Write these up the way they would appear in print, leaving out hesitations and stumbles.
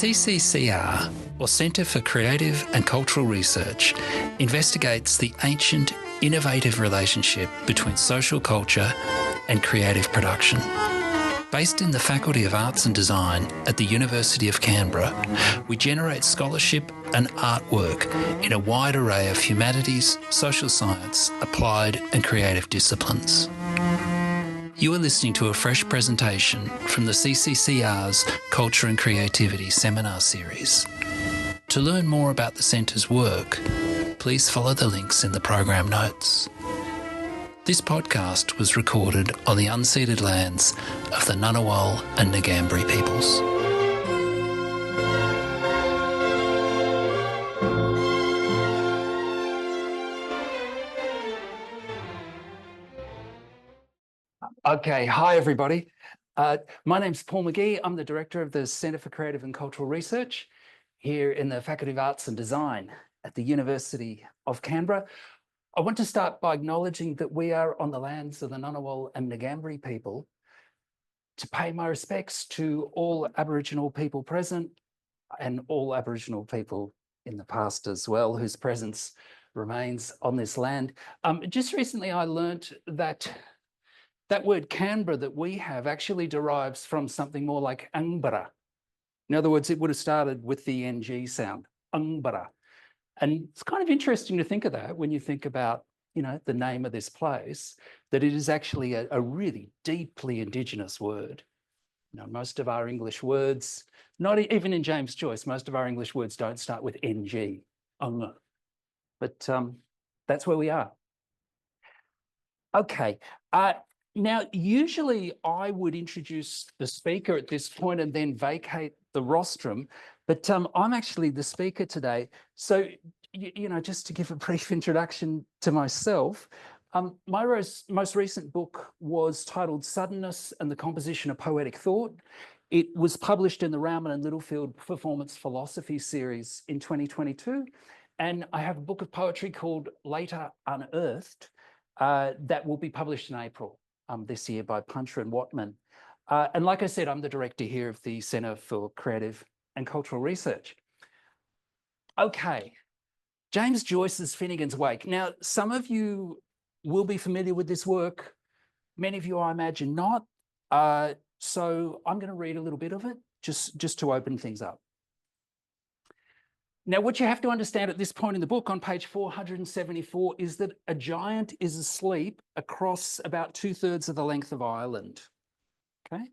CCCR, or Centre for Creative and Cultural Research, investigates the ancient, innovative relationship between social culture and creative production. Based in the Faculty of Arts and Design at the University of Canberra, we generate scholarship and artwork in a wide array of humanities, social science, applied and creative disciplines. You are listening to a fresh presentation from the CCCR's Culture and Creativity Seminar Series. To learn more about the Centre's work, please follow the links in the program notes. This podcast was recorded on the unceded lands of the Ngunnawal and Ngambri peoples. Okay, hi everybody. My name's Paul Magee. I'm the Director of the Centre for Creative and Cultural Research here in the Faculty of Arts and Design at the University of Canberra. I want to start by acknowledging that we are on the lands of the Ngunnawal and Ngambri people, to pay my respects to all Aboriginal people present and all Aboriginal people in the past as well, whose presence remains on this land. Just recently I learnt that word Canberra that we have actually derives from something more like Angbara. In other words, it would have started with the NG sound, Angbara. And it's kind of interesting to think of that when you think about, you know, the name of this place, that it is actually a really deeply Indigenous word. You know, most of our English words, not even in James Joyce, most of our English words don't start with NG, but that's where we are. Okay. Now, usually I would introduce the speaker at this point and then vacate the rostrum, but I'm actually the speaker today. So, you know, just to give a brief introduction to myself, my most recent book was titled Suddenness and the Composition of Poetic Thought. It was published in the Rowman and Littlefield Performance Philosophy series in 2022. And I have a book of poetry called Later Unearthed that will be published in April this year by Puncher and Watman. And like I said, I'm the director here of the Centre for Creative and Cultural Research. Okay, James Joyce's Finnegans Wake. Now, some of you will be familiar with this work. Many of you, I imagine, not. So I'm going to read a little bit of it just to open things up. Now, what you have to understand at this point in the book on page 474 is that a giant is asleep across about 2/3 of the length of Ireland. Okay?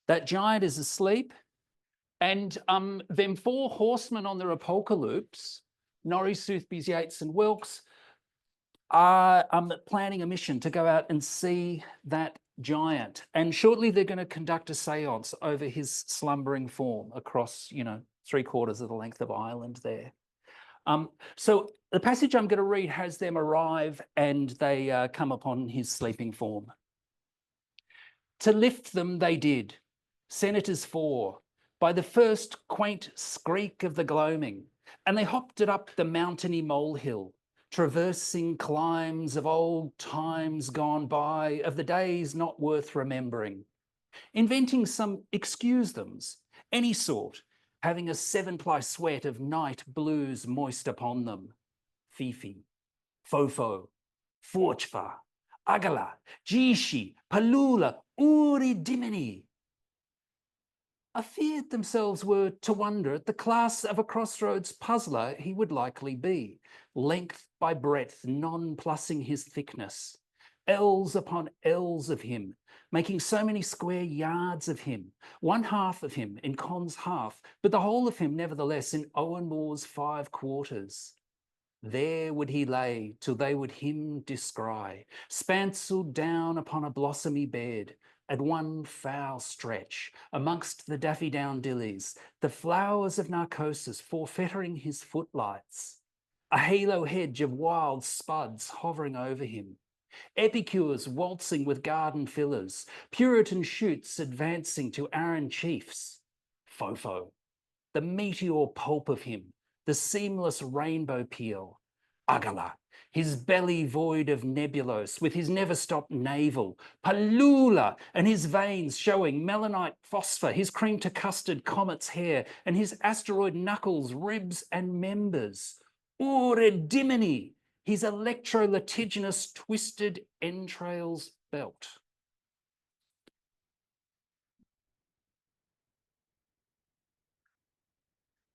That giant is asleep, and them four horsemen on their apocalypse, Norrie, Soothbys, Yeats and Wilkes, are planning a mission to go out and see that giant. And shortly they're going to conduct a seance over his slumbering form across, you know, 3/4 of the length of Ireland there. So the passage I'm going to read has them arrive and they come upon his sleeping form. To lift them they did, senators four, by the first quaint skreek of the gloaming, and they hopped it up the mountainy molehill, traversing climbs of old times gone by, of the days not worth remembering, inventing some excuse-thems, any sort, having a 7-ply sweat of night blues moist upon them. Fifi, Fofo, Forchfa, Agala, Jishi, Palula, Uri Dimini. Afeared themselves were to wonder at the class of a crossroads puzzler he would likely be, length by breadth nonplussing his thickness, ells upon ells of him, making so many square yards of him, one half of him in Con's half, but the whole of him nevertheless in Owen Moore's 5/4. There would he lay till they would him descry, spancelled down upon a blossomy bed, at one foul stretch, amongst the daffydowndillies, the flowers of narcosis forfettering his footlights, a halo hedge of wild spuds hovering over him, epicures waltzing with garden fillers, Puritan shoots advancing to Arran chiefs, Fofo, the meteor pulp of him, the seamless rainbow peel, Agala, his belly void of nebulos, with his never-stopped navel, Palula, and his veins showing melanite phosphor, his cream to custard comet's hair, and his asteroid knuckles, ribs, and members. Uredimini, his electro-litiginous twisted entrails belt.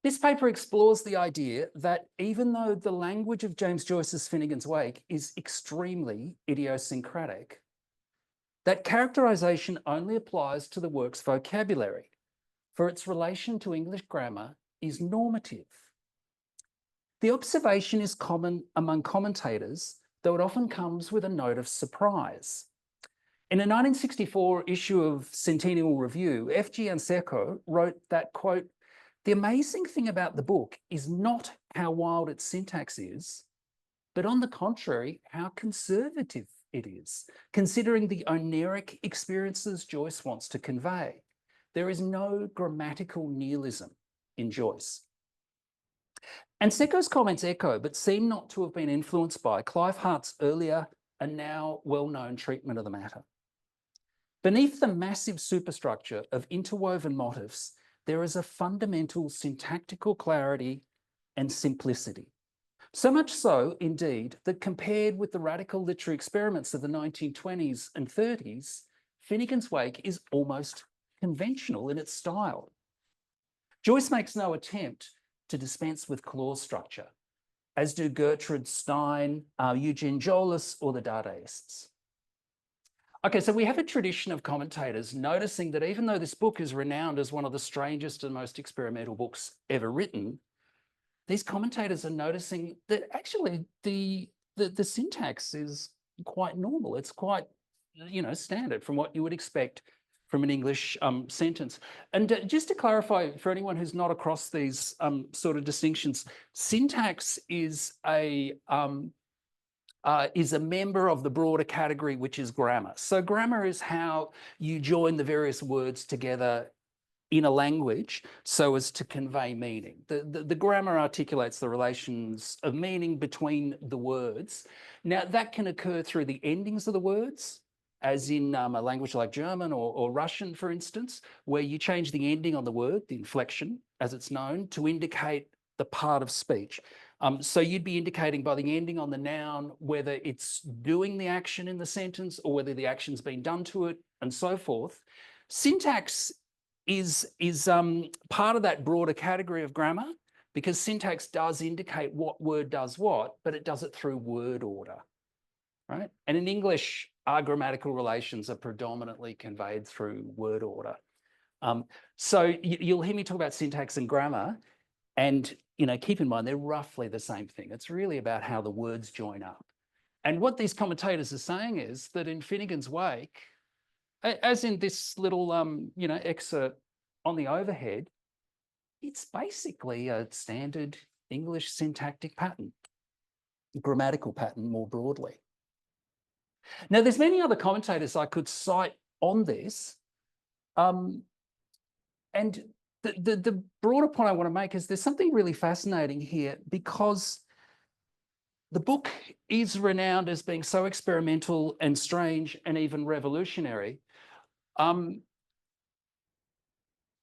This paper explores the idea that even though the language of James Joyce's Finnegans Wake is extremely idiosyncratic, that characterization only applies to the work's vocabulary, for its relation to English grammar is normative. The observation is common among commentators, though it often comes with a note of surprise. In a 1964 issue of Centennial Review, F.G. Anseko wrote that, quote, "The amazing thing about the book is not how wild its syntax is, but on the contrary, how conservative it is, considering the oneric experiences Joyce wants to convey. There is no grammatical nihilism in Joyce." And Seko's comments echo, but seem not to have been influenced by Clive Hart's earlier and now well-known treatment of the matter. Beneath the massive superstructure of interwoven motifs, there is a fundamental syntactical clarity and simplicity. So much so, indeed, that compared with the radical literary experiments of the 1920s and 30s, Finnegans Wake is almost conventional in its style. Joyce makes no attempt to dispense with clause structure, as do Gertrude Stein, Eugene Jolis, or the Dadaists. Okay, so we have a tradition of commentators noticing that even though this book is renowned as one of the strangest and most experimental books ever written, these commentators are noticing that actually the syntax is quite normal. It's quite, standard from what you would expect from an English sentence. And just to clarify for anyone who's not across these sort of distinctions, syntax is a member of the broader category, which is grammar. So grammar is how you join the various words together in a language so as to convey meaning. The grammar articulates the relations of meaning between the words. Now, that can occur through the endings of the words, as in a language like German or Russian, for instance, where you change the ending on the word, the inflection, as it's known, to indicate the part of speech. So you'd be indicating by the ending on the noun whether it's doing the action in the sentence or whether the action's been done to it, and so forth. Syntax is part of that broader category of grammar, because syntax does indicate what word does what, but it does it through word order, right? And in English, our grammatical relations are predominantly conveyed through word order. So you'll hear me talk about syntax and grammar, and keep in mind, they're roughly the same thing. It's really about how the words join up. And what these commentators are saying is that in Finnegans Wake, as in this little, excerpt on the overhead, it's basically a standard English syntactic pattern, grammatical pattern more broadly. Now, there's many other commentators I could cite on this. And the broader point I want to make is there's something really fascinating here, because the book is renowned as being so experimental and strange and even revolutionary.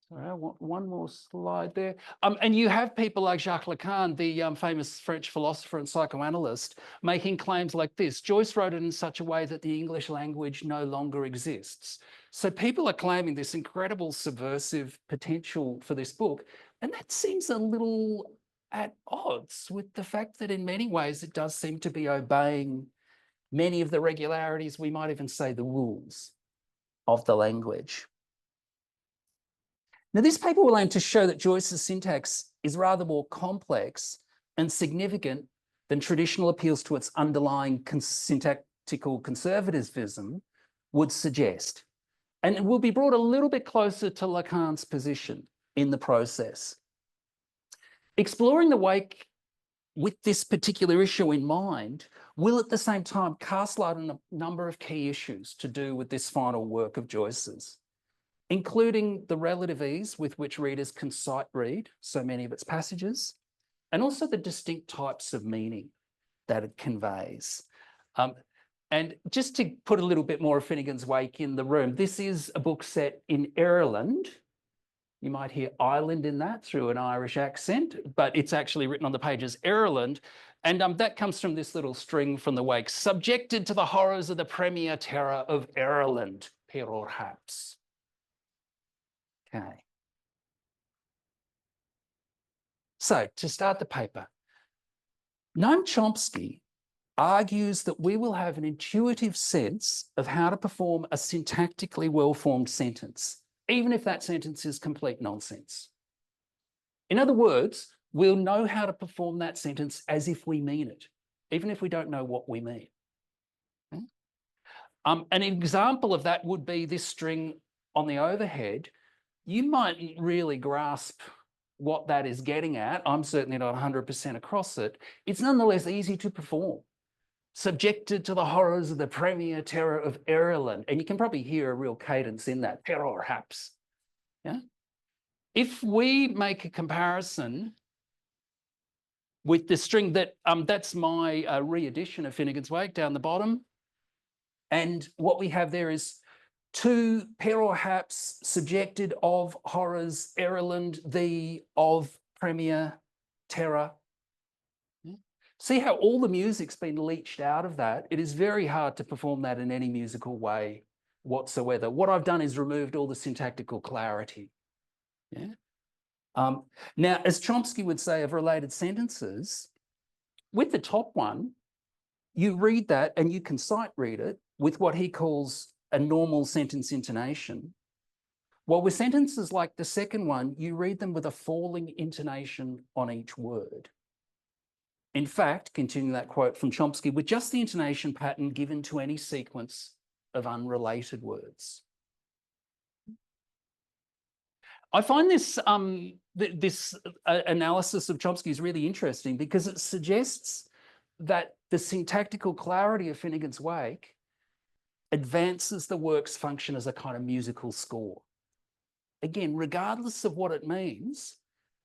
Sorry, I want one more slide there. And you have people like Jacques Lacan, the famous French philosopher and psychoanalyst, making claims like this: Joyce wrote it in such a way that the English language no longer exists. So people are claiming this incredible subversive potential for this book, and that seems a little at odds with the fact that in many ways it does seem to be obeying many of the regularities, we might even say the rules of the language. Now, this paper will aim to show that Joyce's syntax is rather more complex and significant than traditional appeals to its underlying syntactical conservatism would suggest. And it will be brought a little bit closer to Lacan's position in the process. Exploring the Wake with this particular issue in mind will at the same time cast light on a number of key issues to do with this final work of Joyce's, including the relative ease with which readers can sight read so many of its passages, and also the distinct types of meaning. that it conveys. And just to put a little bit more of Finnegans Wake in the room, this is a book set in Ireland. You might hear Ireland in that through an Irish accent, but it's actually written on the page as Ireland. And that comes from this little string from the Wake. Subjected to the horrors of the premier terror of Ireland, perhaps. Okay. So to start the paper, Noam Chomsky argues that we will have an intuitive sense of how to perform a syntactically well-formed sentence, even if that sentence is complete nonsense. In other words, we'll know how to perform that sentence as if we mean it, even if we don't know what we mean. Okay? An example of that would be this string on the overhead. You might really grasp what that is getting at. I'm certainly not 100% across it. It's nonetheless easy to perform. Subjected to the horrors of the premier terror of Ireland. And you can probably hear a real cadence in that, perhaps. Yeah? If we make a comparison with the string that, that's my re-edition of Finnegans Wake down the bottom. And what we have there is to perhaps subjected of horrors Ireland, the of premier terror. See how all the music's been leached out of that? It is very hard to perform that in any musical way whatsoever. What I've done is removed all the syntactical clarity. Yeah. Now, as Chomsky would say of related sentences, with the top one, you read that and you can sight read it with what he calls a normal sentence intonation. While with sentences like the second one, you read them with a falling intonation on each word. In fact, continuing that quote from Chomsky, with just the intonation pattern given to any sequence of unrelated words. I find this, analysis of Chomsky is really interesting because it suggests that the syntactical clarity of Finnegans Wake advances the work's function as a kind of musical score. Again, regardless of what it means,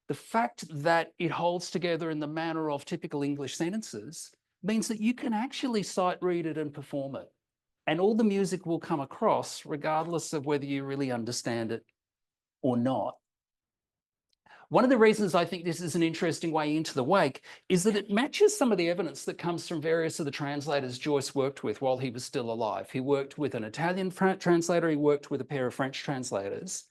the fact that it holds together in the manner of typical English sentences means that you can actually sight read it and perform it. And all the music will come across regardless of whether you really understand it or not. One of the reasons I think this is an interesting way into the Wake is that it matches some of the evidence that comes from various of the translators Joyce worked with while he was still alive. He worked with an Italian translator, he worked with a pair of French translators.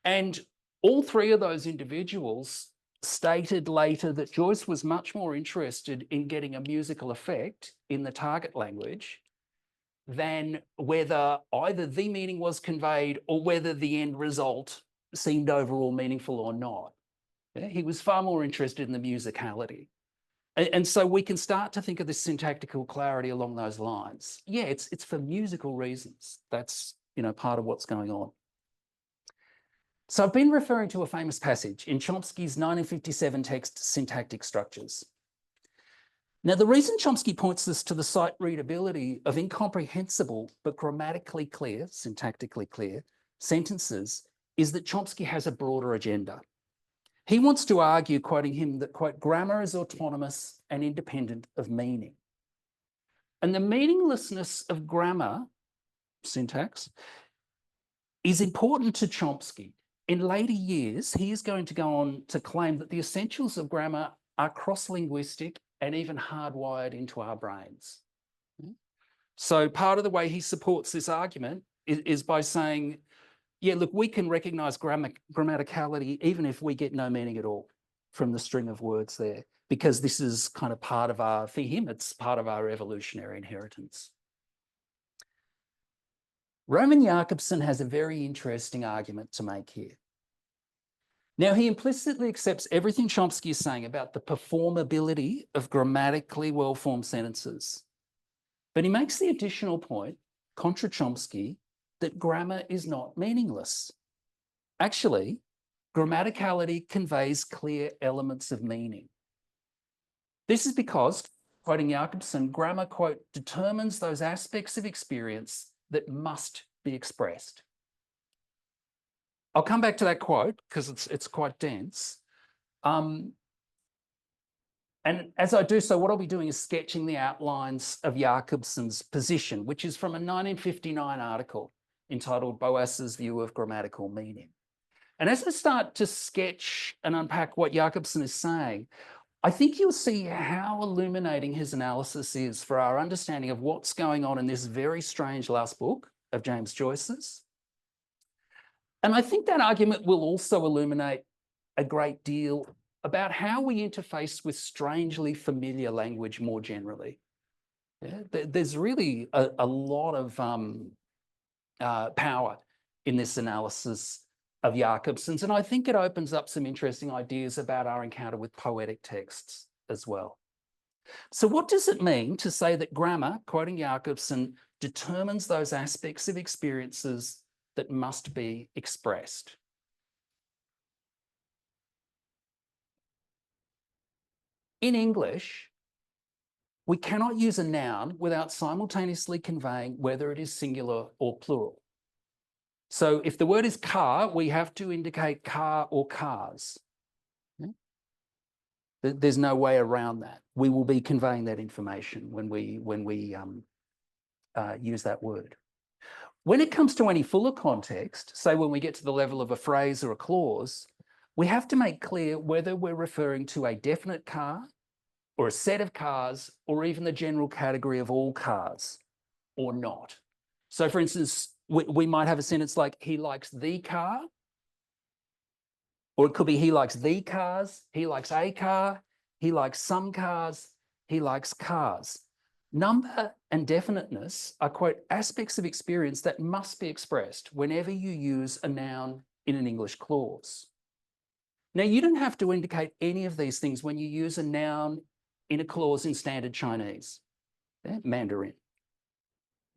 And all three of those individuals stated later that Joyce was much more interested in getting a musical effect in the target language than whether either the meaning was conveyed or whether the end result seemed overall meaningful or not. Yeah, he was far more interested in the musicality. And so we can start to think of this syntactical clarity along those lines. Yeah, it's for musical reasons. That's, part of what's going on. So I've been referring to a famous passage in Chomsky's 1957 text, Syntactic Structures. Now, the reason Chomsky points us to the sight readability of incomprehensible but grammatically clear, syntactically clear sentences is that Chomsky has a broader agenda. He wants to argue, quoting him, that, quote, grammar is autonomous and independent of meaning. And the meaninglessness of grammar, syntax, is important to Chomsky. In later years, he is going to go on to claim that the essentials of grammar are cross-linguistic and even hardwired into our brains. So part of the way he supports this argument is by saying, yeah, look, we can recognise grammaticality even if we get no meaning at all from the string of words there, because this is kind of part of our, for him, it's part of our evolutionary inheritance. Roman Jakobson has a very interesting argument to make here. Now, he implicitly accepts everything Chomsky is saying about the performability of grammatically well-formed sentences. But he makes the additional point, contra Chomsky, that grammar is not meaningless. Actually, grammaticality conveys clear elements of meaning. This is because, quoting Jakobson, grammar, quote, determines those aspects of experience that must be expressed. I'll come back to that quote because it's quite dense. And And as I do so, what I'll be doing is sketching the outlines of Jakobson's position, which is from a 1959 article entitled Boas's View of Grammatical Meaning. And as I start to sketch and unpack what Jakobson is saying, I think you'll see how illuminating his analysis is for our understanding of what's going on in this very strange last book of James Joyce's. And I think that argument will also illuminate a great deal about how we interface with strangely familiar language more generally. Yeah, there's really a lot of power in this analysis of Jakobson's, and I think it opens up some interesting ideas about our encounter with poetic texts as well. So what does it mean to say that grammar, quoting Jakobson, determines those aspects of experiences that must be expressed? In English, we cannot use a noun without simultaneously conveying whether it is singular or plural. So if the word is car, we have to indicate car or cars. There's no way around that. We will be conveying that information when we use that word. When it comes to any fuller context, say when we get to the level of a phrase or a clause, we have to make clear whether we're referring to a definite car or a set of cars or even the general category of all cars or not. So for instance, we might have a sentence like, he likes the car, or it could be he likes the cars, he likes a car, he likes some cars, he likes cars. Number and definiteness are, quote, aspects of experience that must be expressed whenever you use a noun in an English clause. Now, you don't have to indicate any of these things when you use a noun in a clause in standard Chinese, Mandarin.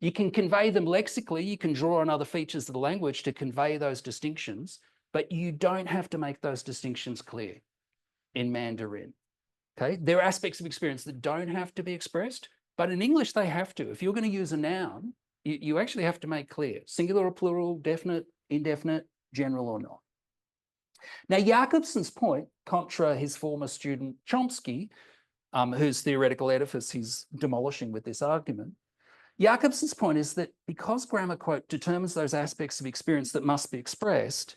You can convey them lexically, you can draw on other features of the language to convey those distinctions, but you don't have to make those distinctions clear in Mandarin. Okay, there are aspects of experience that don't have to be expressed, but in English they have to. If you're going to use a noun, you actually have to make clear singular or plural, definite, indefinite, general or not. Now, Jakobson's point, contra his former student Chomsky, whose theoretical edifice he's demolishing with this argument, Jakobson's point is that because grammar, quote, determines those aspects of experience that must be expressed,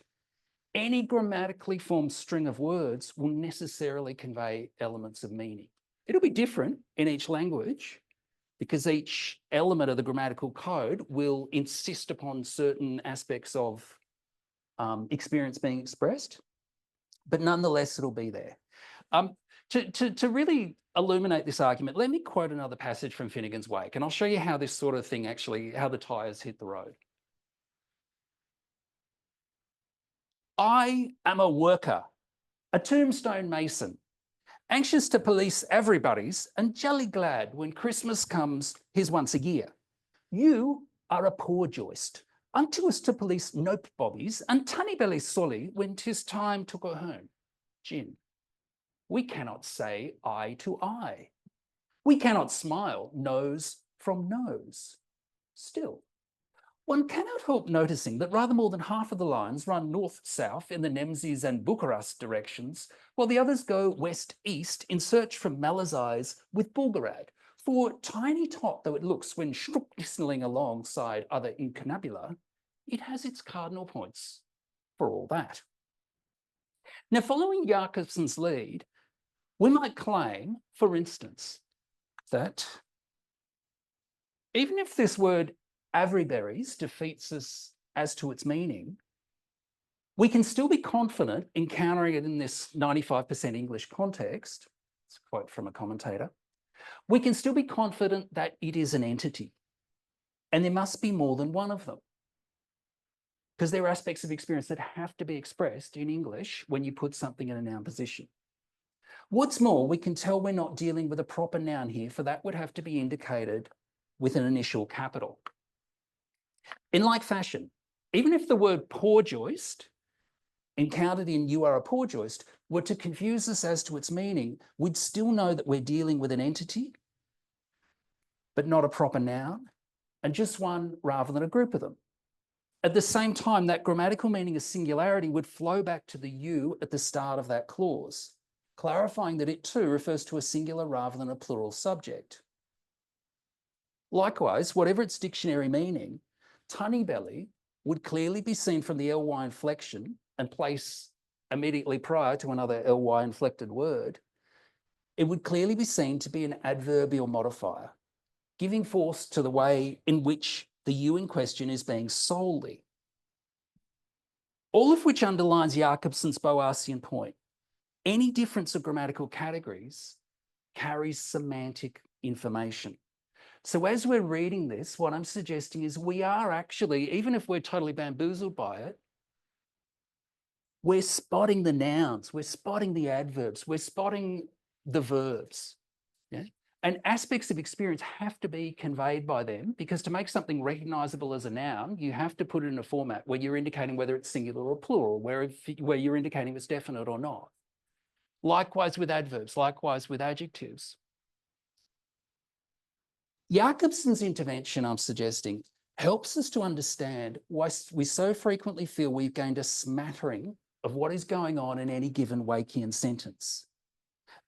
any grammatically formed string of words will necessarily convey elements of meaning. It'll be different in each language because each element of the grammatical code will insist upon certain aspects of experience being expressed, but nonetheless, it'll be there. To really illuminate this argument, let me quote another passage from Finnegans Wake, and I'll show you how this sort of thing actually, how the tires hit the road. I am a worker, a tombstone mason, anxious to police everybody's and jolly glad when Christmas comes, here's once a year. You are a poor Joyce, unto us to police nope bobbies and tunny belly solly when 'tis time to go home. Gin. We cannot say eye to eye. We cannot smile nose from nose. Still, one cannot help noticing that rather more than half of the lines run north-south in the Nemzis and Bucharest directions, while the others go west-east in search from Malazais with Bulgarad. For tiny tot though it looks when listening alongside other incunabula, it has its cardinal points for all that. Now, following Jakobson's lead, we might claim, for instance, that even if this word Averyberries defeats us as to its meaning, we can still be confident encountering it in this 95% English context. It's a quote from a commentator. We can still be confident that it is an entity, and there must be more than one of them, because there are aspects of experience that have to be expressed in English when you put something in a noun position. What's more, we can tell we're not dealing with a proper noun here, for that would have to be indicated with an initial capital. In like fashion, even if the word poor Joyce, encountered in you are a poor Joyce, were to confuse us as to its meaning, we'd still know that we're dealing with an entity, but not a proper noun, and just one rather than a group of them. At the same time, that grammatical meaning of singularity would flow back to the you at the start of that clause. clarifying that it too refers to a singular rather than a plural subject. Likewise, whatever its dictionary meaning, tunny belly would clearly be seen from the ly inflection and place immediately prior to another ly inflected word. It would clearly be seen to be an adverbial modifier, giving force to the way in which the you in question is being solely. All of which underlines Jakobson's Boasian point. Any difference of grammatical categories carries semantic information. So as we're reading this, what I'm suggesting is we are actually, even if we're totally bamboozled by it, we're spotting the nouns, we're spotting the adverbs, we're spotting the verbs. Yeah? And aspects of experience have to be conveyed by them, because to make something recognisable as a noun, you have to put it in a format where you're indicating whether it's singular or plural, where you're indicating it's definite or not. Likewise with adverbs, likewise with adjectives. Jakobson's intervention, I'm suggesting, helps us to understand why we so frequently feel we've gained a smattering of what is going on in any given Wakean sentence.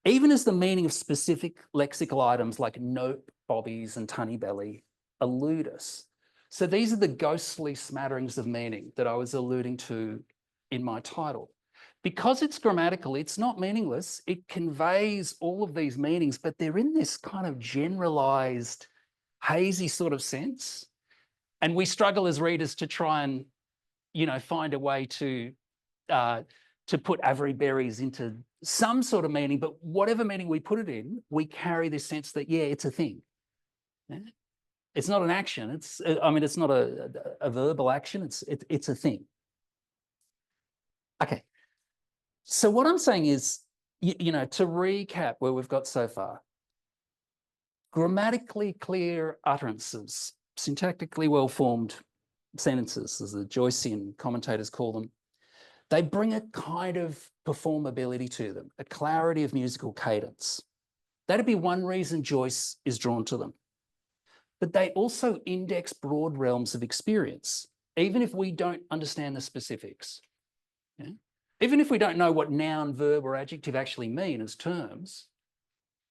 Even as the meaning of specific lexical items like nope, bobbies, and tunny belly elude us. So these are the ghostly smatterings of meaning that I was alluding to in my title. Because it's grammatical, it's not meaningless. It conveys all of these meanings, but they're in this kind of generalized, hazy sort of sense. And we struggle as readers to try and, find a way to put Avery-Berries into some sort of meaning, but whatever meaning we put it in, we carry this sense that, yeah, it's a thing. Yeah? It's not an action. It's not a verbal action. It's a thing. Okay. So what I'm saying is, to recap where we've got so far, grammatically clear utterances, syntactically well-formed sentences, as the Joycean commentators call them, they bring a kind of performability to them, a clarity of musical cadence. That'd be one reason Joyce is drawn to them. But they also index broad realms of experience, even if we don't understand the specifics. Yeah? Even if we don't know what noun, verb, or adjective actually mean as terms,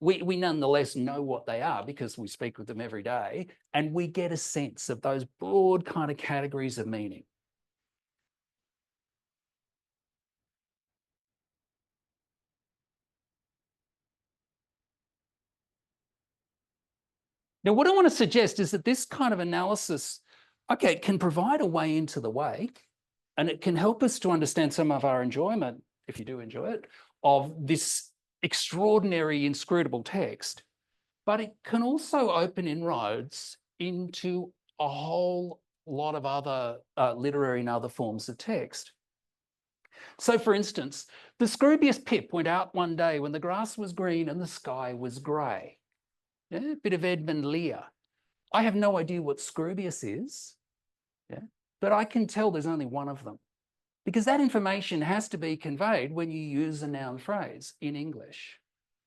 we nonetheless know what they are because we speak with them every day, and we get a sense of those broad kind of categories of meaning. Now, what I want to suggest is that this kind of analysis, okay, it can provide a way into the wake, and it can help us to understand some of our enjoyment, if you do enjoy it, of this extraordinary, inscrutable text. But it can also open inroads into a whole lot of other literary and other forms of text. So, for instance, the Scroobius Pip went out one day when the grass was green and the sky was grey. Yeah, a bit of Edmund Lear. I have no idea what Scroobius is, yeah, but I can tell there's only one of them, because that information has to be conveyed when you use a noun phrase in English.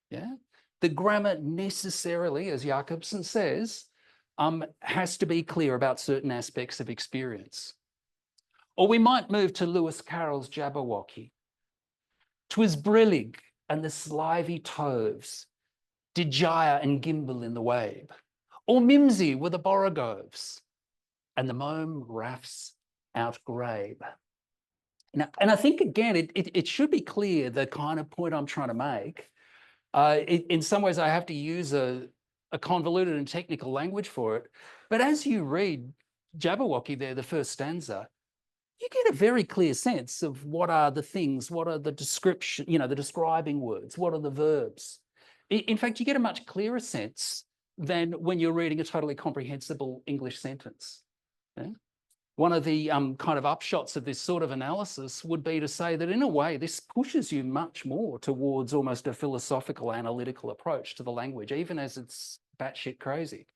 Yeah, the grammar necessarily, as Jakobson says, has to be clear about certain aspects of experience. Or we might move to Lewis Carroll's Jabberwocky. 'Twas brillig and the slivy toves did gyre and gimble in the wabe, or mimsy were the borogoves, and the mome raffs outgrabe. Now, and I think, again, it should be clear the kind of point I'm trying to make. In some ways, I have to use a convoluted and technical language for it. But as you read Jabberwocky there, the first stanza, you get a very clear sense of what are the things, what are the description, the describing words, what are the verbs. In fact, you get a much clearer sense than when you're reading a totally comprehensible English sentence. Yeah? One of the kind of upshots of this sort of analysis would be to say that in a way, this pushes you much more towards almost a philosophical, analytical approach to the language, even as it's batshit crazy.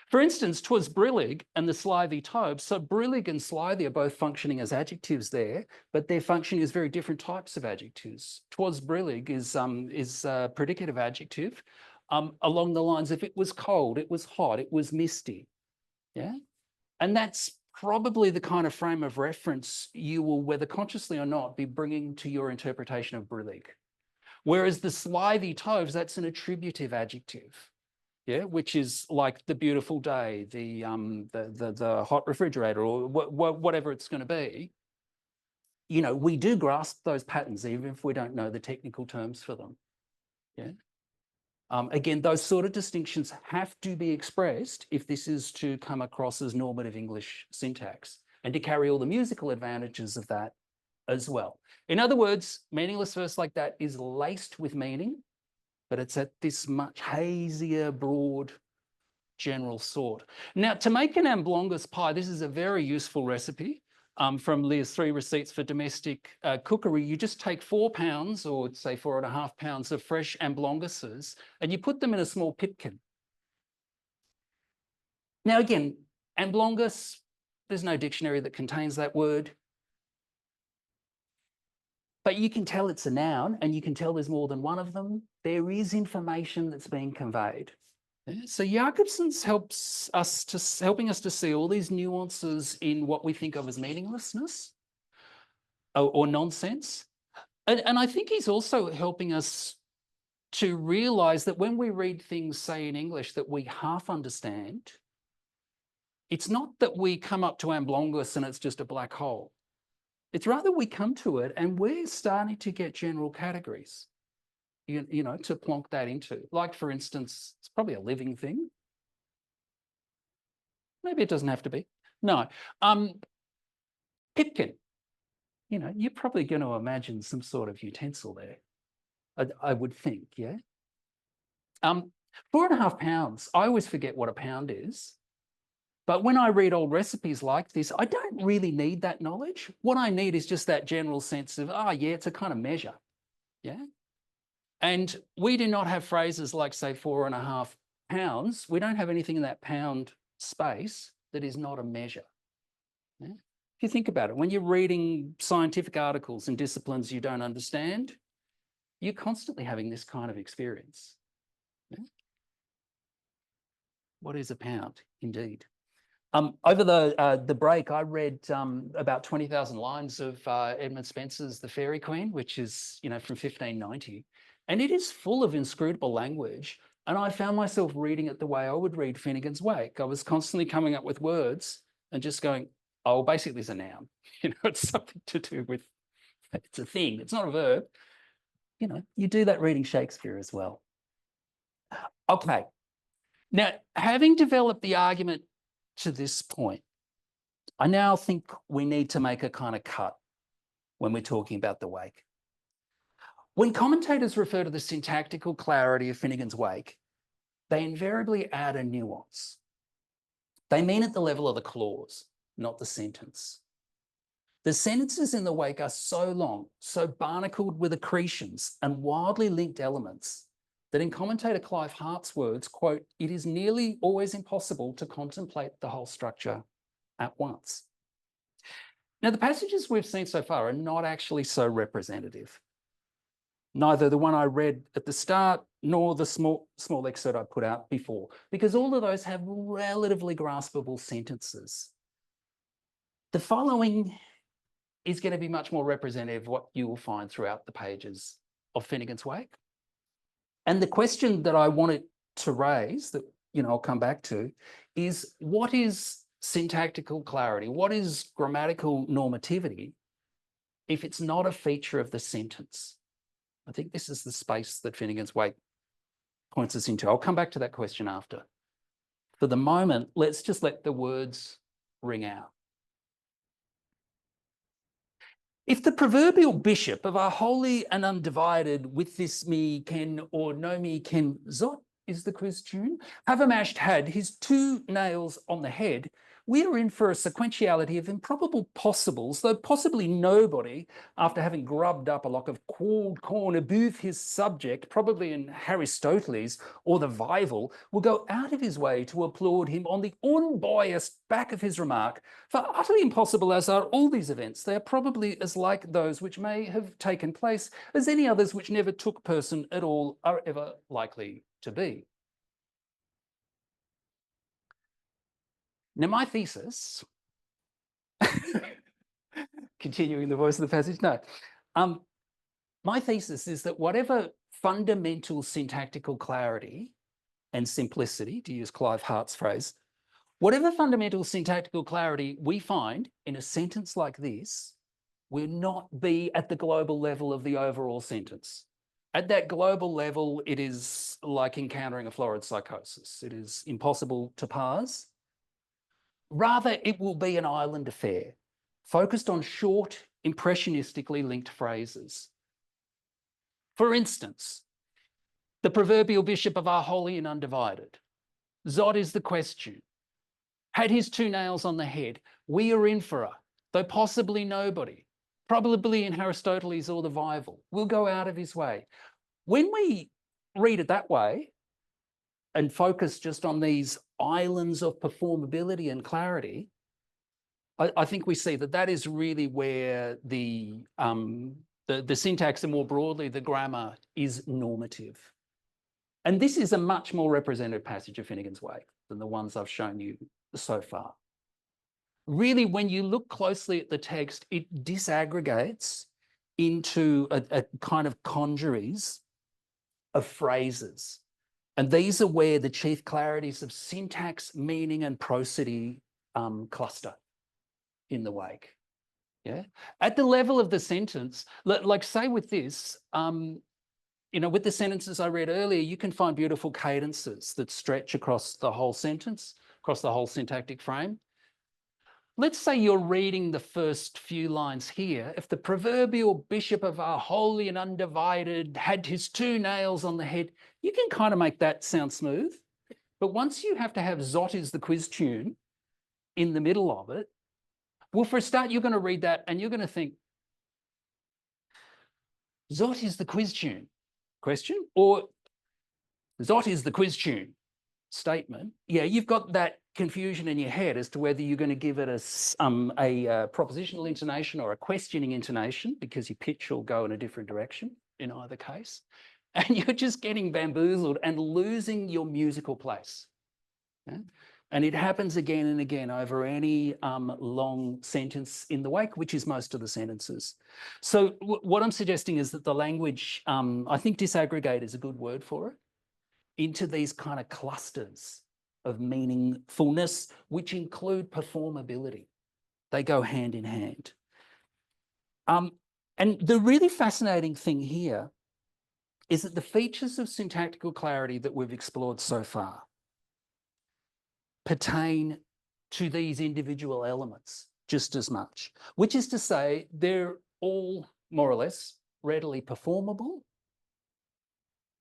For instance, 'twas brillig and the slithy tobe. So brillig and slithy are both functioning as adjectives there, but they're functioning as very different types of adjectives. 'Twas brillig is a predicative adjective along the lines of it was cold, it was hot, it was misty. Yeah. And that's probably the kind of frame of reference you will, whether consciously or not, be bringing to your interpretation of brillig. Whereas the slithy toves, that's an attributive adjective, yeah, which is like the beautiful day, the hot refrigerator, or whatever it's going to be. You know, we do grasp those patterns even if we don't know the technical terms for them. Yeah. Again, those sort of distinctions have to be expressed if this is to come across as normative English syntax and to carry all the musical advantages of that as well. In other words, meaningless verse like that is laced with meaning, but it's at this much hazier, broad, general sort. Now, to make an amblongus pie, this is a very useful recipe. From Leah's 3 receipts for domestic cookery, you just take 4 pounds or say 4.5 pounds of fresh amblonguses and you put them in a small pipkin. Now, again, amblongus, there's no dictionary that contains that word, but you can tell it's a noun and you can tell there's more than one of them. There is information that's being conveyed. So Jakobson's helping us to see all these nuances in what we think of as meaninglessness or nonsense. And I think he's also helping us to realize that when we read things, say in English, that we half understand, it's not that we come up to amblongus and it's just a black hole. It's rather we come to it and we're starting to get general categories. You know, to plonk that into. Like, for instance, it's probably a living thing. Maybe it doesn't have to be. No. Pipkin. You know, you're probably going to imagine some sort of utensil there, I would think, yeah? 4.5 pounds. I always forget what a pound is. But when I read old recipes like this, I don't really need that knowledge. What I need is just that general sense of, oh, yeah, it's a kind of measure, yeah? And we do not have phrases like, say, 4.5 pounds. We don't have anything in that pound space that is not a measure. Yeah? If you think about it, when you're reading scientific articles in disciplines you don't understand, you're constantly having this kind of experience. Yeah? What is a pound? Indeed. Over the break, I read about 20,000 lines of Edmund Spenser's The Fairy Queen, which is, you know, from 1590. And it is full of inscrutable language. And I found myself reading it the way I would read Finnegans Wake. I was constantly coming up with words and just going, oh, basically it's a noun. You know, it's something to do with, it's a thing. It's not a verb. You know, you do that reading Shakespeare as well. Okay. Now, having developed the argument to this point, I now think we need to make a kind of cut when we're talking about the Wake. When commentators refer to the syntactical clarity of Finnegans Wake, they invariably add a nuance. They mean at the level of the clause, not the sentence. The sentences in the Wake are so long, so barnacled with accretions and wildly linked elements that in commentator Clive Hart's words, quote, it is nearly always impossible to contemplate the whole structure at once. Now, the passages we've seen so far are not actually so representative. Neither the one I read at the start nor the small excerpt I put out before, because all of those have relatively graspable sentences. The following is going to be much more representative of what you will find throughout the pages of Finnegans Wake. And the question that I wanted to raise, that, you know, I'll come back to, is what is syntactical clarity? What is grammatical normativity if it's not a feature of the sentence? I think this is the space that Finnegans Wake points us into. I'll come back to that question after. For the moment, let's just let the words ring out. If the proverbial bishop of our holy and undivided with this me ken or no me ken zot is the quiz tune, Habermashed had his 2 nails on the head, we are in for a sequentiality of improbable possibles, though possibly nobody, after having grubbed up a lock of qualled corn above his subject, probably in Aristoteles or the Bible, will go out of his way to applaud him on the unbiased back of his remark. For utterly impossible as are all these events, they are probably as like those which may have taken place as any others which never took person at all are ever likely to be. Now, my thesis, continuing the voice of the passage, no. My thesis is that whatever fundamental syntactical clarity and simplicity, to use Clive Hart's phrase, whatever fundamental syntactical clarity we find in a sentence like this will not be at the global level of the overall sentence. At that global level, it is like encountering a florid psychosis. It is impossible to parse. Rather, it will be an island affair, focused on short, impressionistically linked phrases. For instance, the proverbial bishop of our holy and undivided. Zod is the question. Had his 2 nails on the head. We are in for a, though possibly nobody, probably in Aristoteles or the Bible, will go out of his way. When we read it that way and focus just on these islands of performability and clarity, I think we see that that is really where the syntax and more broadly the grammar is normative. And this is a much more representative passage of Finnegans Wake than the ones I've shown you so far. Really, when you look closely at the text, it disaggregates into a kind of congeries of phrases. And these are where the chief clarities of syntax, meaning, and prosody cluster in the Wake. Yeah. At the level of the sentence, like say with this, you know, with the sentences I read earlier, you can find beautiful cadences that stretch across the whole sentence, across the whole syntactic frame. Let's say you're reading the first few lines here. If the proverbial bishop of our holy and undivided had his 2 nails on the head, you can kind of make that sound smooth. But once you have to have Zot is the quiz tune in the middle of it, well, for a start, you're going to read that and you're going to think, Zot is the quiz tune, question, or Zot is the quiz tune, statement. Yeah, you've got that confusion in your head as to whether you're going to give it a propositional intonation or a questioning intonation, because your pitch will go in a different direction in either case. And you're just getting bamboozled and losing your musical place. Yeah? And it happens again and again over any long sentence in the Wake, which is most of the sentences. So what I'm suggesting is that the language, I think disaggregate is a good word for it, into these kind of clusters of meaningfulness, which include performability. They go hand in hand. And the really fascinating thing here is that the features of syntactical clarity that we've explored so far pertain to these individual elements just as much, which is to say they're all more or less readily performable.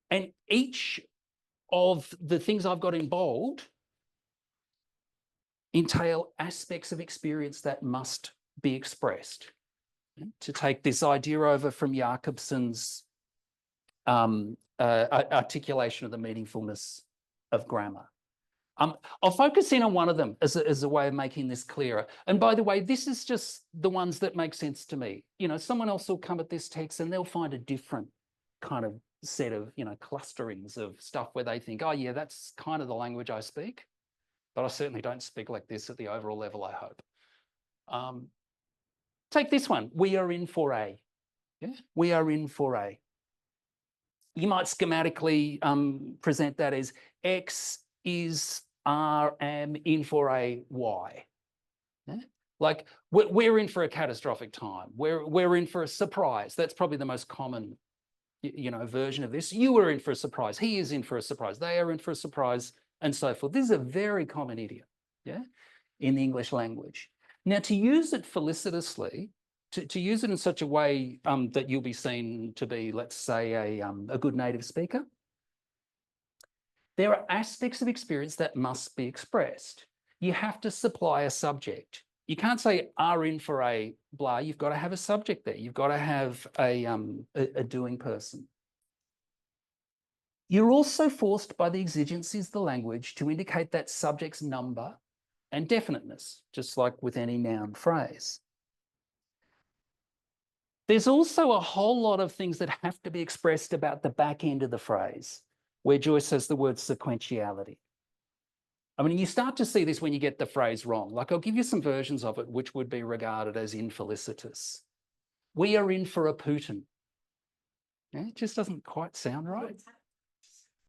And each of the things I've got in bold entail aspects of experience that must be expressed. To take this idea over from Jakobson's articulation of the meaningfulness of grammar. I'll focus in on one of them as a way of making this clearer. And by the way, this is just the ones that make sense to me. You know, someone else will come at this text and they'll find a different kind of set of, you know, clusterings of stuff where they think, oh yeah, that's kind of the language I speak, but I certainly don't speak like this at the overall level, I hope. Take this one, we are in for a. Yeah? We are in for a. You might schematically present that as X is am in for a Y. Yeah? Like we're in for a catastrophic time. We're in for a surprise. That's probably the most common, you know, version of this. You are in for a surprise. He is in for a surprise. They are in for a surprise, and so forth. This is a very common idiom, yeah, in the English language. Now, to use it felicitously, to use it in such a way that you'll be seen to be, let's say, a good native speaker, there are aspects of experience that must be expressed. You have to supply a subject. You can't say are in for a blah. You've got to have a subject there. You've got to have a doing person. You're also forced by the exigencies of the language to indicate that subject's number and definiteness, just like with any noun phrase. There's also a whole lot of things that have to be expressed about the back end of the phrase, where Joyce has the word sequentiality. I mean, you start to see this when you get the phrase wrong. Like, I'll give you some versions of it which would be regarded as infelicitous. We are in for a Putin. Yeah, it just doesn't quite sound right.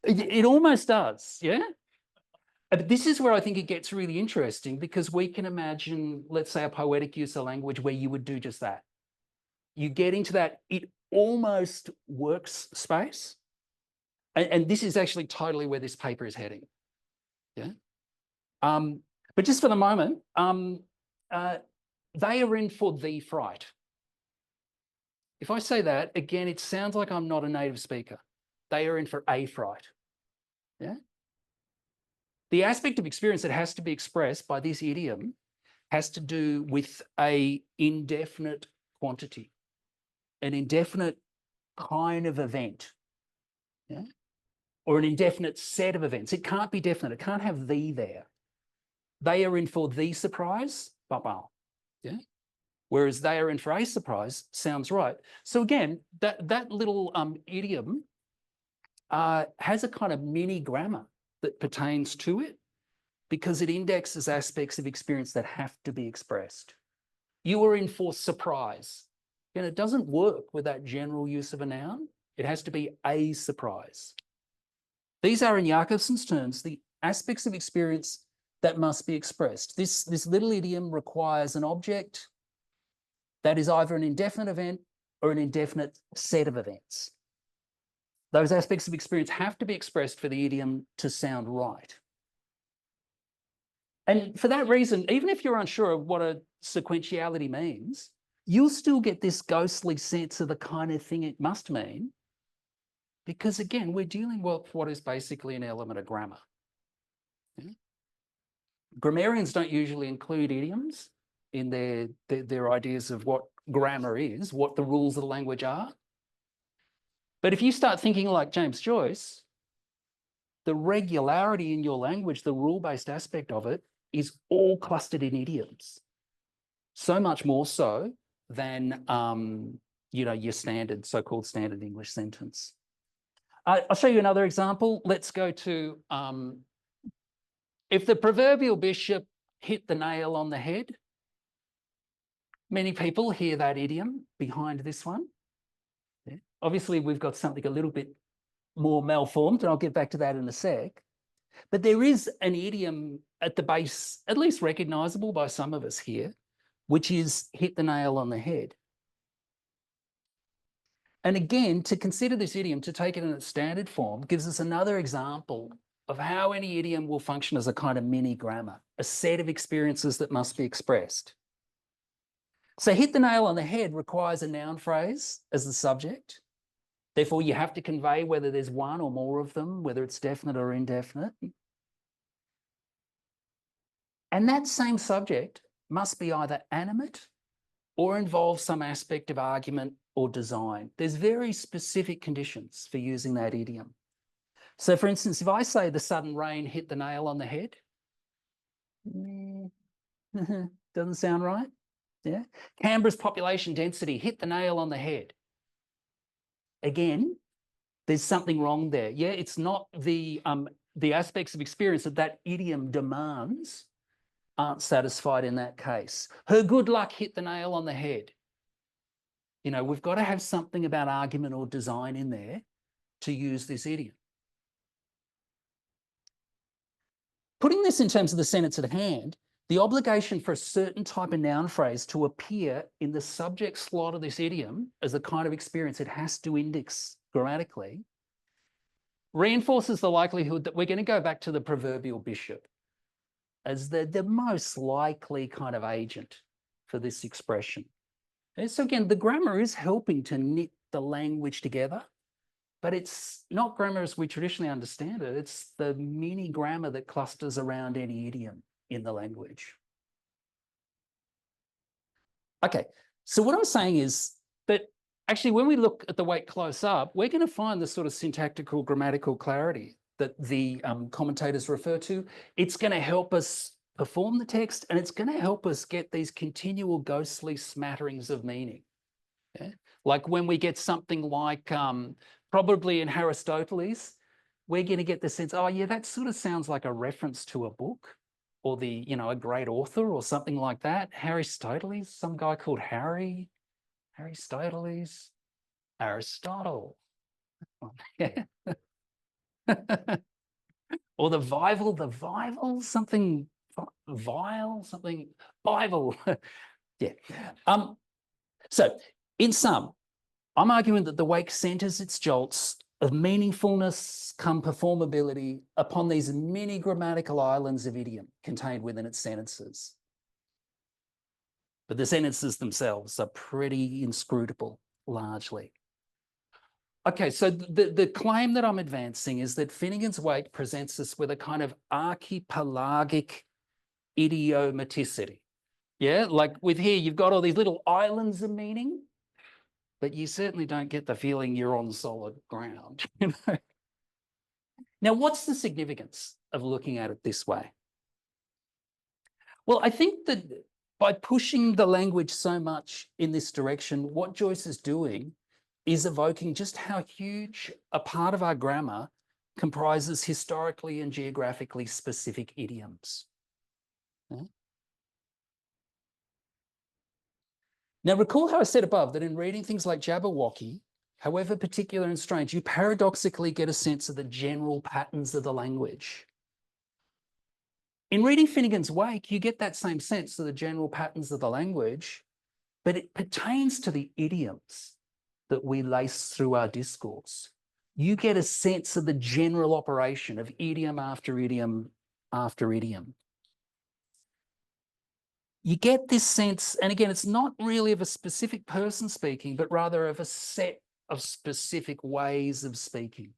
It almost does, yeah? But this is where I think it gets really interesting, because we can imagine, let's say, a poetic use of language where you would do just that. You get into that it almost works space. And this is actually totally where this paper is heading. Yeah. But just for the moment, they are in for the fright. If I say that, again, it sounds like I'm not a native speaker. They are in for a fright. Yeah. The aspect of experience that has to be expressed by this idiom has to do with a indefinite quantity, an indefinite kind of event, yeah? Or an indefinite set of events. It can't be definite. It can't have the there. They are in for the surprise, yeah? Whereas they are in for a surprise sounds right. So again, that little idiom has a kind of mini grammar that pertains to it, because it indexes aspects of experience that have to be expressed. You are in for surprise. And it doesn't work with that general use of a noun. It has to be a surprise. These are, in Jakobson's terms, the aspects of experience that must be expressed. This little idiom requires an object that is either an indefinite event or an indefinite set of events. Those aspects of experience have to be expressed for the idiom to sound right. And for that reason, even if you're unsure of what a sequentiality means, you'll still get this ghostly sense of the kind of thing it must mean, because again, we're dealing with what is basically an element of grammar. Yeah? Grammarians don't usually include idioms in their ideas of what grammar is, what the rules of the language are. But if you start thinking like James Joyce, the regularity in your language, the rule-based aspect of it, is all clustered in idioms. So much more so than your standard, so-called standard English sentence. I'll show you another example. Let's go to, if the proverbial bishop hit the nail on the head, many people hear that idiom behind this one. Yeah. Obviously, we've got something a little bit more malformed, and I'll get back to that in a sec. But there is an idiom at the base, at least recognisable by some of us here, which is hit the nail on the head. And again, to consider this idiom, to take it in its standard form, gives us another example of how any idiom will function as a kind of mini grammar, a set of experiences that must be expressed. So hit the nail on the head requires a noun phrase as the subject. Therefore, you have to convey whether there's one or more of them, whether it's definite or indefinite. And that same subject must be either animate or involve some aspect of argument or design. There's very specific conditions for using that idiom. So for instance, if I say the sudden rain hit the nail on the head, doesn't sound right. Yeah. Canberra's population density hit the nail on the head. Again, there's something wrong there. Yeah, it's not the aspects of experience that idiom demands aren't satisfied in that case. Her good luck hit the nail on the head. You know, we've got to have something about argument or design in there to use this idiom. Putting this in terms of the sentence at hand, the obligation for a certain type of noun phrase to appear in the subject slot of this idiom as the kind of experience it has to index grammatically reinforces the likelihood that we're going to go back to the proverbial bishop as the most likely kind of agent for this expression. And so again, the grammar is helping to knit the language together, but it's not grammar as we traditionally understand it. It's the mini grammar that clusters around any idiom in the language. Okay, so what I'm saying is that actually when we look at the Wake close up, we're going to find the sort of syntactical grammatical clarity that the commentators refer to. It's going to help us perform the text, and it's going to help us get these continual ghostly smatterings of meaning. Yeah? Like when we get something like probably in Aristoteles, we're going to get the sense, oh yeah, that sort of sounds like a reference to a book or a great author or something like that. Aristoteles, some guy called Aristoteles, Aristotle. Yeah. Or the vival, something vile, something Bible. Yeah. So in sum, I'm arguing that the Wake centres its jolts of meaningfulness come performability upon these mini grammatical islands of idiom contained within its sentences. But the sentences themselves are pretty inscrutable, largely. Okay, so the claim that I'm advancing is that Finnegans Wake presents us with a kind of archipelagic idiomaticity. Yeah, like with here, you've got all these little islands of meaning, but you certainly don't get the feeling you're on solid ground. You know? Now, what's the significance of looking at it this way? Well, I think that by pushing the language so much in this direction, what Joyce is doing is evoking just how huge a part of our grammar comprises historically and geographically specific idioms. Yeah. Now, recall how I said above that in reading things like Jabberwocky, however particular and strange, you paradoxically get a sense of the general patterns of the language. In reading Finnegans Wake, you get that same sense of the general patterns of the language, but it pertains to the idioms that we lace through our discourse. You get a sense of the general operation of idiom after idiom after idiom. You get this sense, and again, it's not really of a specific person speaking, but rather of a set of specific ways of speaking.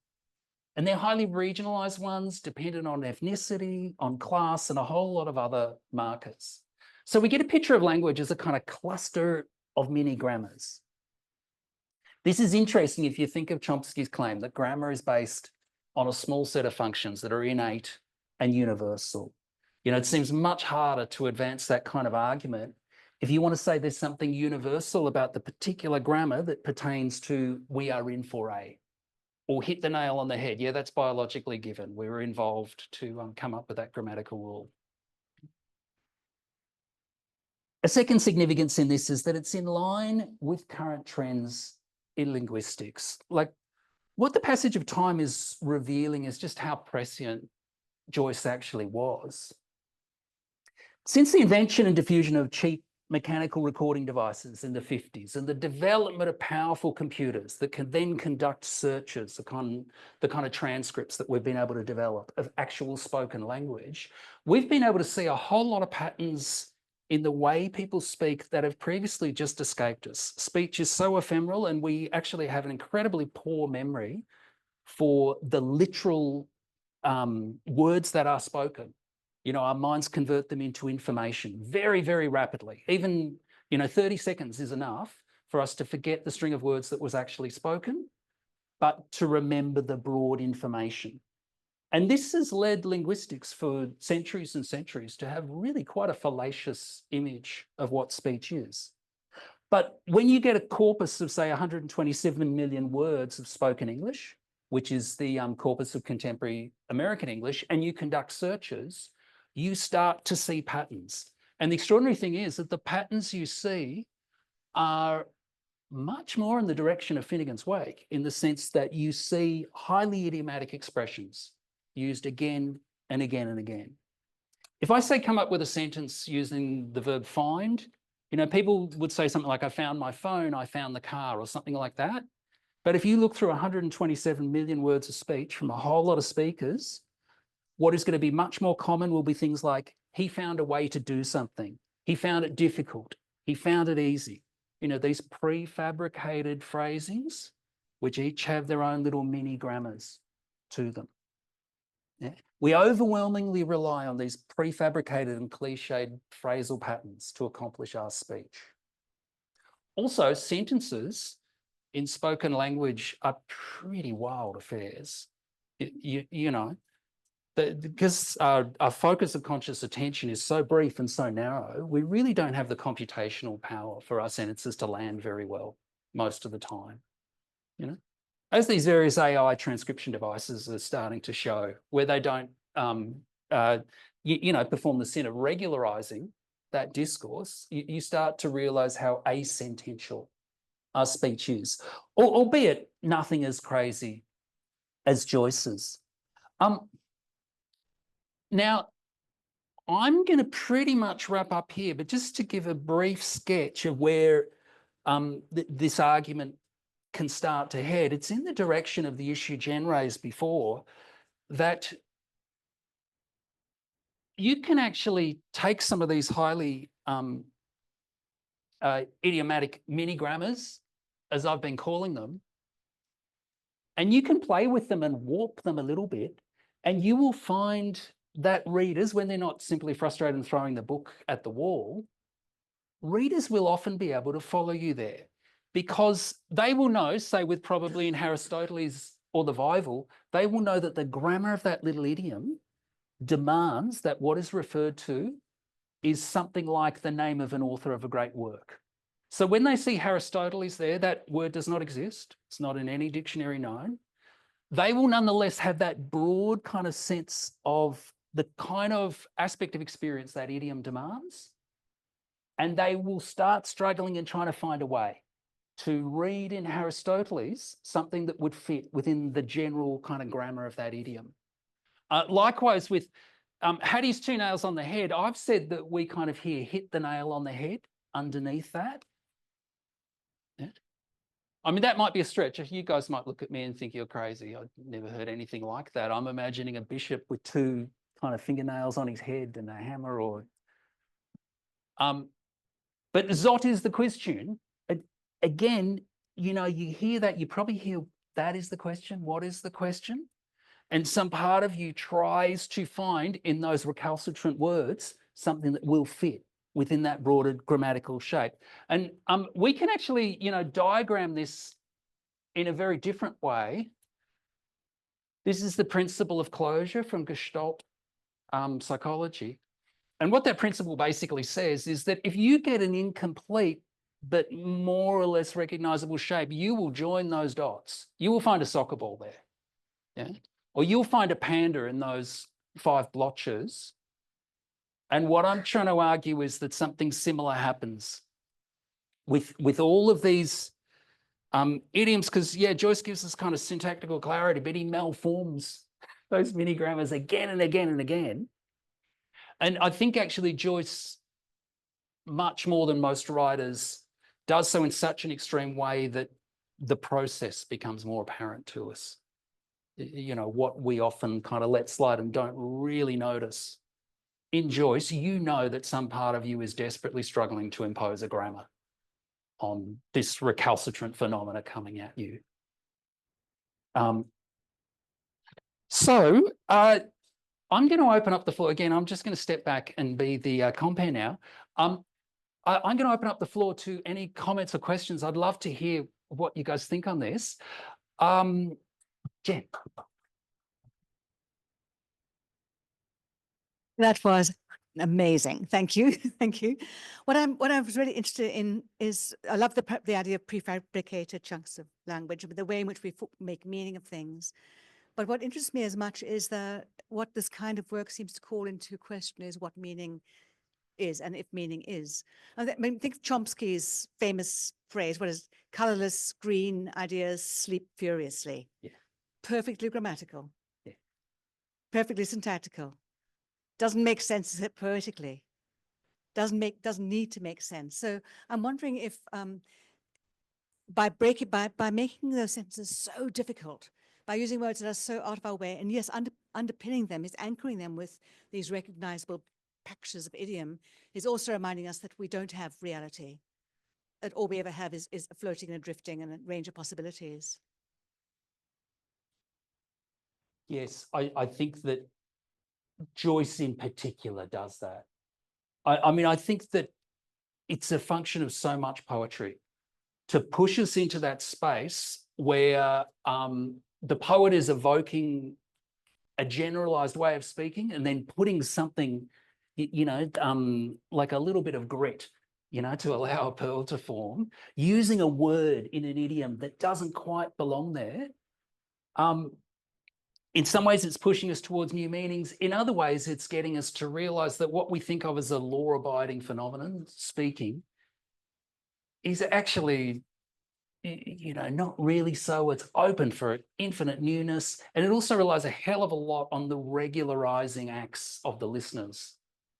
And they're highly regionalized ones, dependent on ethnicity, on class, and a whole lot of other markers. So we get a picture of language as a kind of cluster of mini grammars. This is interesting if you think of Chomsky's claim that grammar is based on a small set of functions that are innate and universal. You know, it seems much harder to advance that kind of argument if you want to say there's something universal about the particular grammar that pertains to we are in for a, or hit the nail on the head. Yeah, that's biologically given. We were involved to come up with that grammatical rule. A second significance in this is that it's in line with current trends in linguistics. Like what the passage of time is revealing is just how prescient Joyce actually was. Since the invention and diffusion of cheap mechanical recording devices in the 50s and the development of powerful computers that can then conduct searches, the kind of transcripts that we've been able to develop of actual spoken language, we've been able to see a whole lot of patterns in the way people speak that have previously just escaped us. Speech is so ephemeral, and we actually have an incredibly poor memory for the literal words that are spoken. You know, our minds convert them into information very, very rapidly. Even, 30 seconds is enough for us to forget the string of words that was actually spoken, but to remember the broad information. And this has led linguistics for centuries and centuries to have really quite a fallacious image of what speech is. But when you get a corpus of, say, 127 million words of spoken English, which is the corpus of contemporary American English, and you conduct searches, you start to see patterns. And the extraordinary thing is that the patterns you see are much more in the direction of Finnegans Wake, in the sense that you see highly idiomatic expressions used again and again and again. If I say come up with a sentence using the verb find, people would say something like, I found my phone, I found the car, or something like that. But if you look through 127 million words of speech from a whole lot of speakers, what is going to be much more common will be things like, he found a way to do something. He found it difficult. He found it easy. These prefabricated phrasings, which each have their own little mini grammars to them. Yeah. We overwhelmingly rely on these prefabricated and cliched phrasal patterns to accomplish our speech. Also, sentences in spoken language are pretty wild affairs. Because our focus of conscious attention is so brief and so narrow, we really don't have the computational power for our sentences to land very well most of the time. As these various AI transcription devices are starting to show, where they don't, perform the sin of regularizing that discourse, you start to realize how asentential speech is, albeit nothing as crazy as Joyce's. Now, I'm going to pretty much wrap up here, but just to give a brief sketch of where this argument can start to head, it's in the direction of the issue Jen raised before, that you can actually take some of these highly idiomatic mini grammars, as I've been calling them, and you can play with them and warp them a little bit, and you will find that readers, when they're not simply frustrated and throwing the book at the wall, readers will often be able to follow you there, because they will know, say with probably in Aristoteles or the Bible, they will know that the grammar of that little idiom demands that what is referred to is something like the name of an author of a great work. So when they see Aristoteles there, that word does not exist. It's not in any dictionary known. They will nonetheless have that broad kind of sense of the kind of aspect of experience that idiom demands. And they will start struggling and trying to find a way to read in Aristoteles something that would fit within the general kind of grammar of that idiom. Likewise with Hattie's 2 nails on the head, I've said that we kind of here hit the nail on the head underneath that. Yeah. I mean, that might be a stretch. You guys might look at me and think you're crazy. I've never heard anything like that. I'm imagining a bishop with 2 kind of fingernails on his head and a hammer, or... But Zot is the quiz tune. Again, you know, you hear that, you probably hear that is the question. What is the question? And some part of you tries to find in those recalcitrant words something that will fit within that broader grammatical shape. And we can actually, you know, diagram this in a very different way. This is the principle of closure from Gestalt psychology. And what that principle basically says is that if you get an incomplete but more or less recognizable shape, you will join those dots. You will find a soccer ball there. Yeah. Or you'll find a panda in those 5 blotches. And what I'm trying to argue is that something similar happens with all of these idioms, because, yeah, Joyce gives us kind of syntactical clarity, but he malforms those mini grammars again and again and again. And I think actually Joyce, much more than most writers, does so in such an extreme way that the process becomes more apparent to us. You know, what we often kind of let slide and don't really notice. In Joyce, you know that some part of you is desperately struggling to impose a grammar on this recalcitrant phenomena coming at you. So I'm going to open up the floor. Again, I'm just going to step back and be the compere now. I'm going to open up the floor to any comments or questions. I'd love to hear what you guys think on this. Jen. That was amazing. Thank you. Thank you. What I was really interested in is, I love the idea of prefabricated chunks of language, the way in which we make meaning of things. But what interests me as much is that what this kind of work seems to call into question is what meaning is, and if meaning is. I mean, think of Chomsky's famous phrase, what is colorless green ideas sleep furiously. Yeah. Perfectly grammatical. Yeah. Perfectly syntactical. Doesn't make sense poetically. Doesn't need to make sense. So I'm wondering if by making those sentences so difficult, by using words that are so out of our way, and yes, underpinning them is anchoring them with these recognizable packages of idiom, is also reminding us that we don't have reality. That all we ever have is floating and drifting and a range of possibilities. Yes, I think that Joyce in particular does that. I mean, I think that it's a function of so much poetry to push us into that space where the poet is evoking a generalized way of speaking and then putting something, you know, like a little bit of grit, you know, to allow a pearl to form, using a word in an idiom that doesn't quite belong there. In some ways, it's pushing us towards new meanings. In other ways, it's getting us to realize that what we think of as a law-abiding phenomenon, speaking, is actually you know, not really so. It's open for infinite newness. And it also relies a hell of a lot on the regularizing acts of the listeners,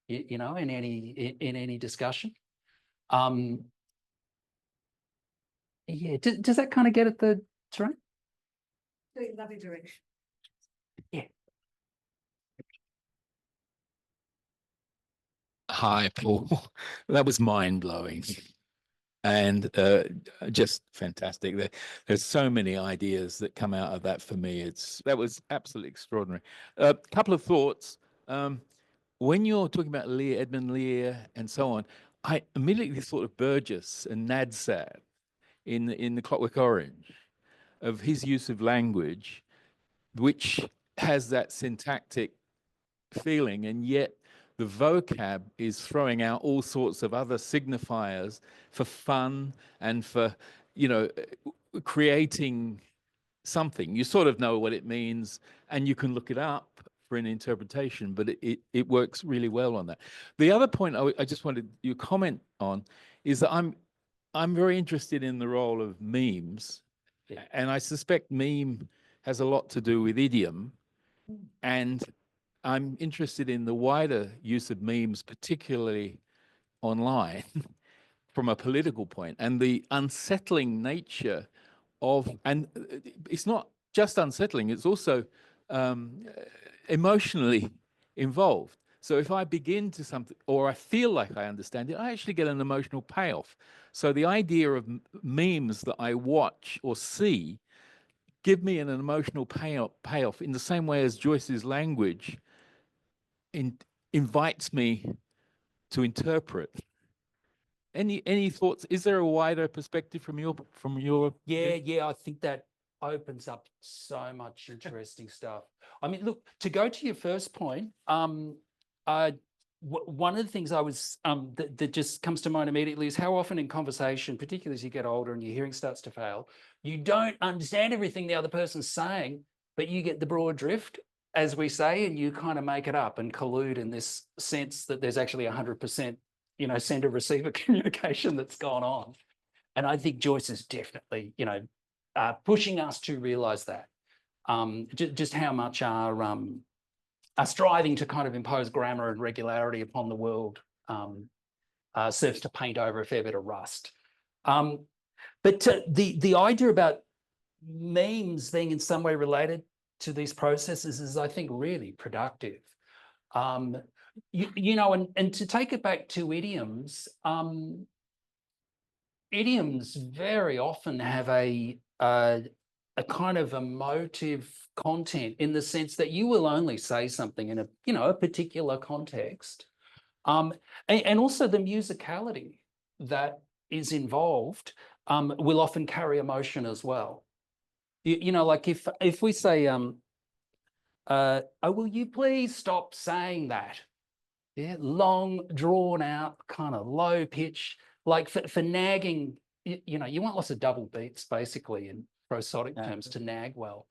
you know, in any discussion. Yeah, does that kind of get at the terrain? Lovely direction. Yeah. Hi, Paul. That was mind-blowing and just fantastic. There's so many ideas that come out of that for me. That was absolutely extraordinary. A couple of thoughts. When you're talking about Lear, Edmund Lear, and so on, I immediately thought of Burgess and Nadsat in the Clockwork Orange, of his use of language, which has that syntactic feeling, and yet the vocab is throwing out all sorts of other signifiers for fun and for, you know, creating something. You sort of know what it means and you can look it up for an interpretation, but it works really well on that. The other point I just wanted your comment on is that I'm very interested in the role of memes, and I suspect meme has a lot to do with idiom, and I'm interested in the wider use of memes, particularly online, from a political point, and the unsettling nature of, and it's not just unsettling, it's also emotionally involved. So if I begin to something, or I feel like I understand it, I actually get an emotional payoff. So the idea of memes that I watch or see give me an emotional payoff in the same way as Joyce's language invites me to interpret. Any thoughts? Is there a wider perspective from your? Yeah, I think that opens up so much interesting stuff. I mean, look, to go to your first point, one of the things I was that just comes to mind immediately is how often in conversation, particularly as you get older and your hearing starts to fail, you don't understand everything the other person's saying, but you get the broad drift, as we say, and you kind of make it up and collude in this sense that there's actually 100%, you know, sender receiver communication that's gone on. And I think Joyce is definitely, you know, pushing us to realize that, just how much our striving to kind of impose grammar and regularity upon the world serves to paint over a fair bit of rust. But the idea about memes being in some way related to these processes is, I think, really productive. You know, and to take it back to idioms, idioms very often have a kind of emotive content, in the sense that you will only say something in a, you know, a particular context, and also the musicality that is involved will often carry emotion as well. You know, like if we say, oh, will you please stop saying that? Yeah, long, drawn out, kind of low pitch, like for nagging, you know, you want lots of double beats basically in prosodic terms to nag well.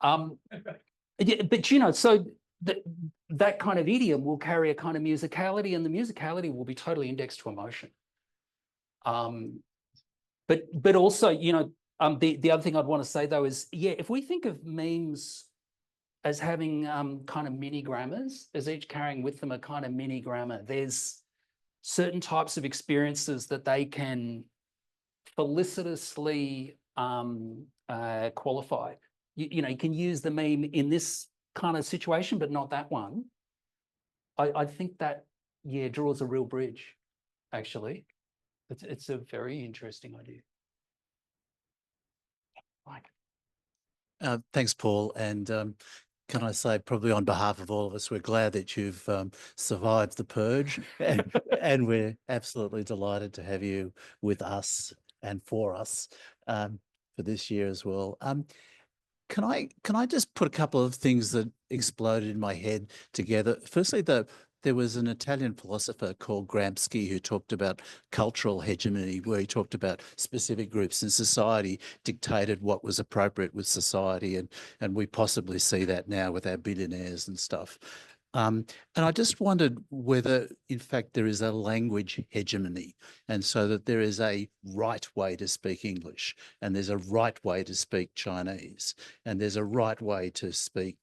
Yeah, but you know, so that kind of idiom will carry a kind of musicality, and the musicality will be totally indexed to emotion. But also, you know, the other thing I'd want to say though is, yeah, if we think of memes as having kind of mini grammars, as each carrying with them a kind of mini grammar, there's certain types of experiences that they can felicitously qualify. You know, you can use the meme in this kind of situation, but not that one. I think that, yeah, draws a real bridge, actually. It's a very interesting idea. Mike. Thanks, Paul. And can I say, probably on behalf of all of us, we're glad that you've survived the purge, and we're absolutely delighted to have you with us and for us for this year as well. Can I just put a couple of things that exploded in my head together? Firstly, there was an Italian philosopher called Gramsci who talked about cultural hegemony, where he talked about specific groups in society dictated what was appropriate with society, and we possibly see that now with our billionaires and stuff. And I just wondered whether, in fact, there is a language hegemony, and so that there is a right way to speak English, and there's a right way to speak Chinese, and there's a right way to speak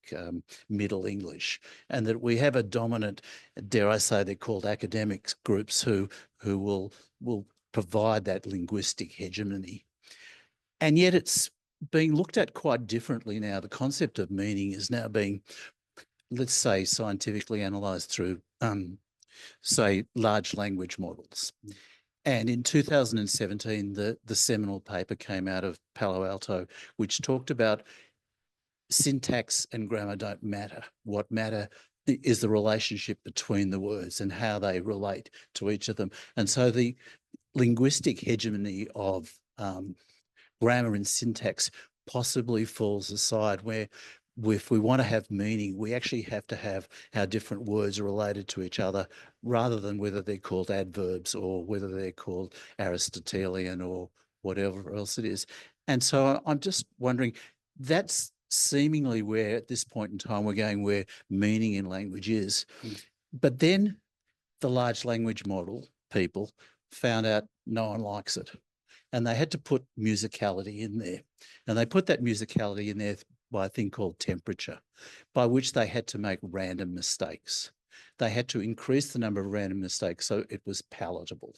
Middle English, and that we have a dominant, dare I say, they're called academics groups who will provide that linguistic hegemony. And yet it's being looked at quite differently now. The concept of meaning is now being, let's say, scientifically analysed through, say, large language models. And in 2017, the seminal paper came out of Palo Alto, which talked about syntax and grammar don't matter. What matter is the relationship between the words and how they relate to each of them. And so the linguistic hegemony of grammar and syntax possibly falls aside, where if we want to have meaning, we actually have to have how different words are related to each other, rather than whether they're called adverbs or whether they're called Aristotelian or whatever else it is. And so I'm just wondering, that's seemingly where at this point in time we're going, where meaning in language is. But then the large language model people found out no one likes it. And they had to put musicality in there. And they put that musicality in there by a thing called temperature, by which they had to make random mistakes. They had to increase the number of random mistakes so it was palatable.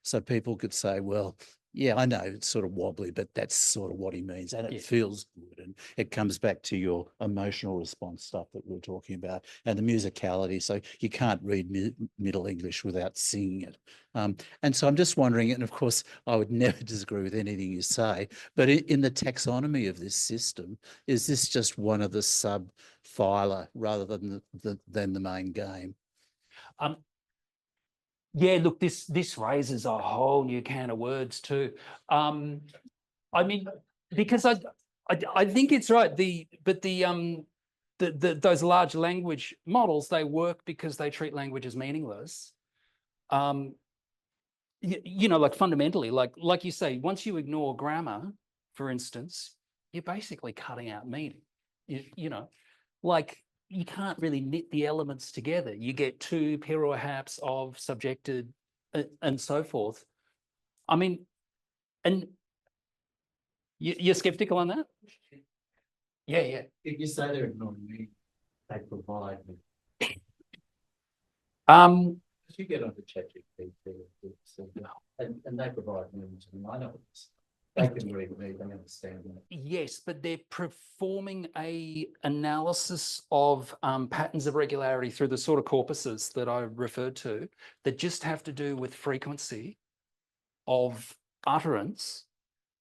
So people could say, well, yeah, I know it's sort of wobbly, but that's sort of what he means. And it feels good. And it comes back to your emotional response stuff that we were talking about, and the musicality. So you can't read Middle English without singing it. And so I'm just wondering, and of course, I would never disagree with anything you say, but in the taxonomy of this system, is this just one of the sub-phyla rather than the main game? Yeah, look, this raises a whole new can of words too. I mean, because I think it's right. Those large language models, they work because they treat language as meaningless. You know, like fundamentally, like you say, once you ignore grammar, for instance, you're basically cutting out meaning. You know, like you can't really knit the elements together. You get two perhaps of subjected and so forth. I mean, and you're skeptical on that? Yeah. If you say they're ignoring me, they provide me. You get onto ChatGPT and they provide me to me. I know this. They can read me, they understand that. Yes, but they're performing a analysis of patterns of regularity through the sort of corpuses that I referred to that just have to do with frequency of utterance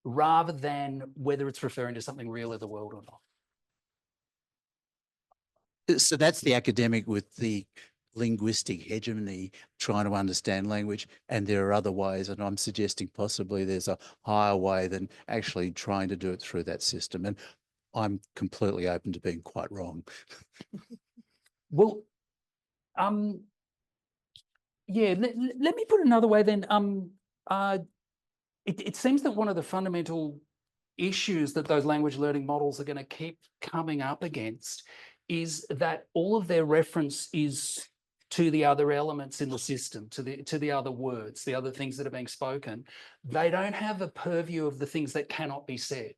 rather than whether it's referring to something real in the world or not. So that's the academic with the linguistic hegemony trying to understand language, and there are other ways, and I'm suggesting possibly there's a higher way than actually trying to do it through that system, and I'm completely open to being quite wrong. Well, yeah, let me put it another way then. It seems that one of the fundamental issues that those language learning models are going to keep coming up against is that all of their reference is to the other elements in the system, to the other words, the other things that are being spoken. They don't have a purview of the things that cannot be said.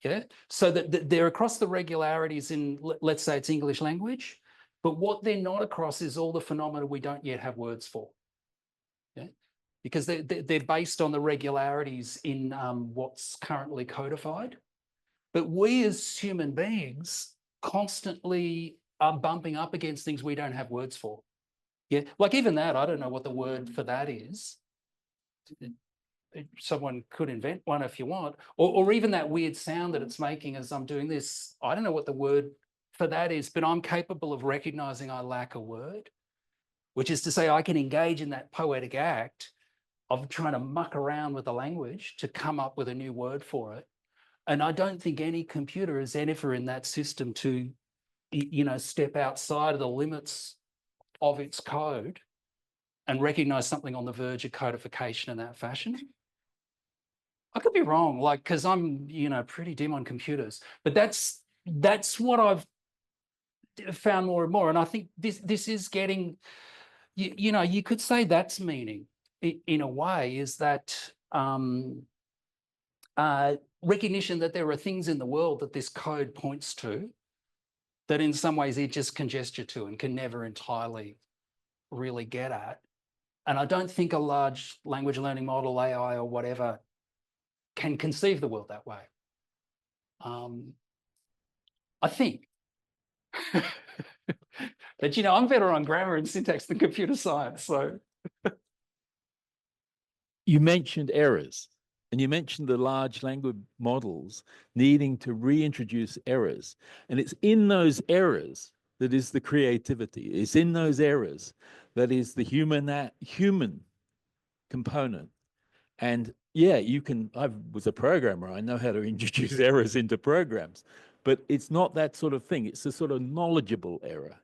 Yeah, so that they're across the regularities in, let's say it's English language, but what they're not across is all the phenomena we don't yet have words for. Yeah, because they're based on the regularities in what's currently codified. But we as human beings constantly are bumping up against things we don't have words for. Yeah, like even that, I don't know what the word for that is. Someone could invent one if you want, or even that weird sound that it's making as I'm doing this. I don't know what the word for that is, but I'm capable of recognizing I lack a word, which is to say I can engage in that poetic act of trying to muck around with the language to come up with a new word for it. And I don't think any computer is ever in that system to, you know, step outside of the limits of its code and recognize something on the verge of codification in that fashion. I could be wrong, like, because I'm, you know, pretty dim on computers, but that's what I've found more and more. And I think this is getting, you know, you could say that's meaning in a way, is that recognition that there are things in the world that this code points to that in some ways it just can gesture to and can never entirely really get at. And I don't think a large language learning model, AI or whatever, can conceive the world that way. I think. But, you know, I'm better on grammar and syntax than computer science, so. You mentioned errors, and you mentioned the large language models needing to reintroduce errors. And it's in those errors that is the creativity. It's in those errors that is the human component. And yeah, I was a programmer. I know how to introduce errors into programs, but it's not that sort of thing. It's a sort of knowledgeable error.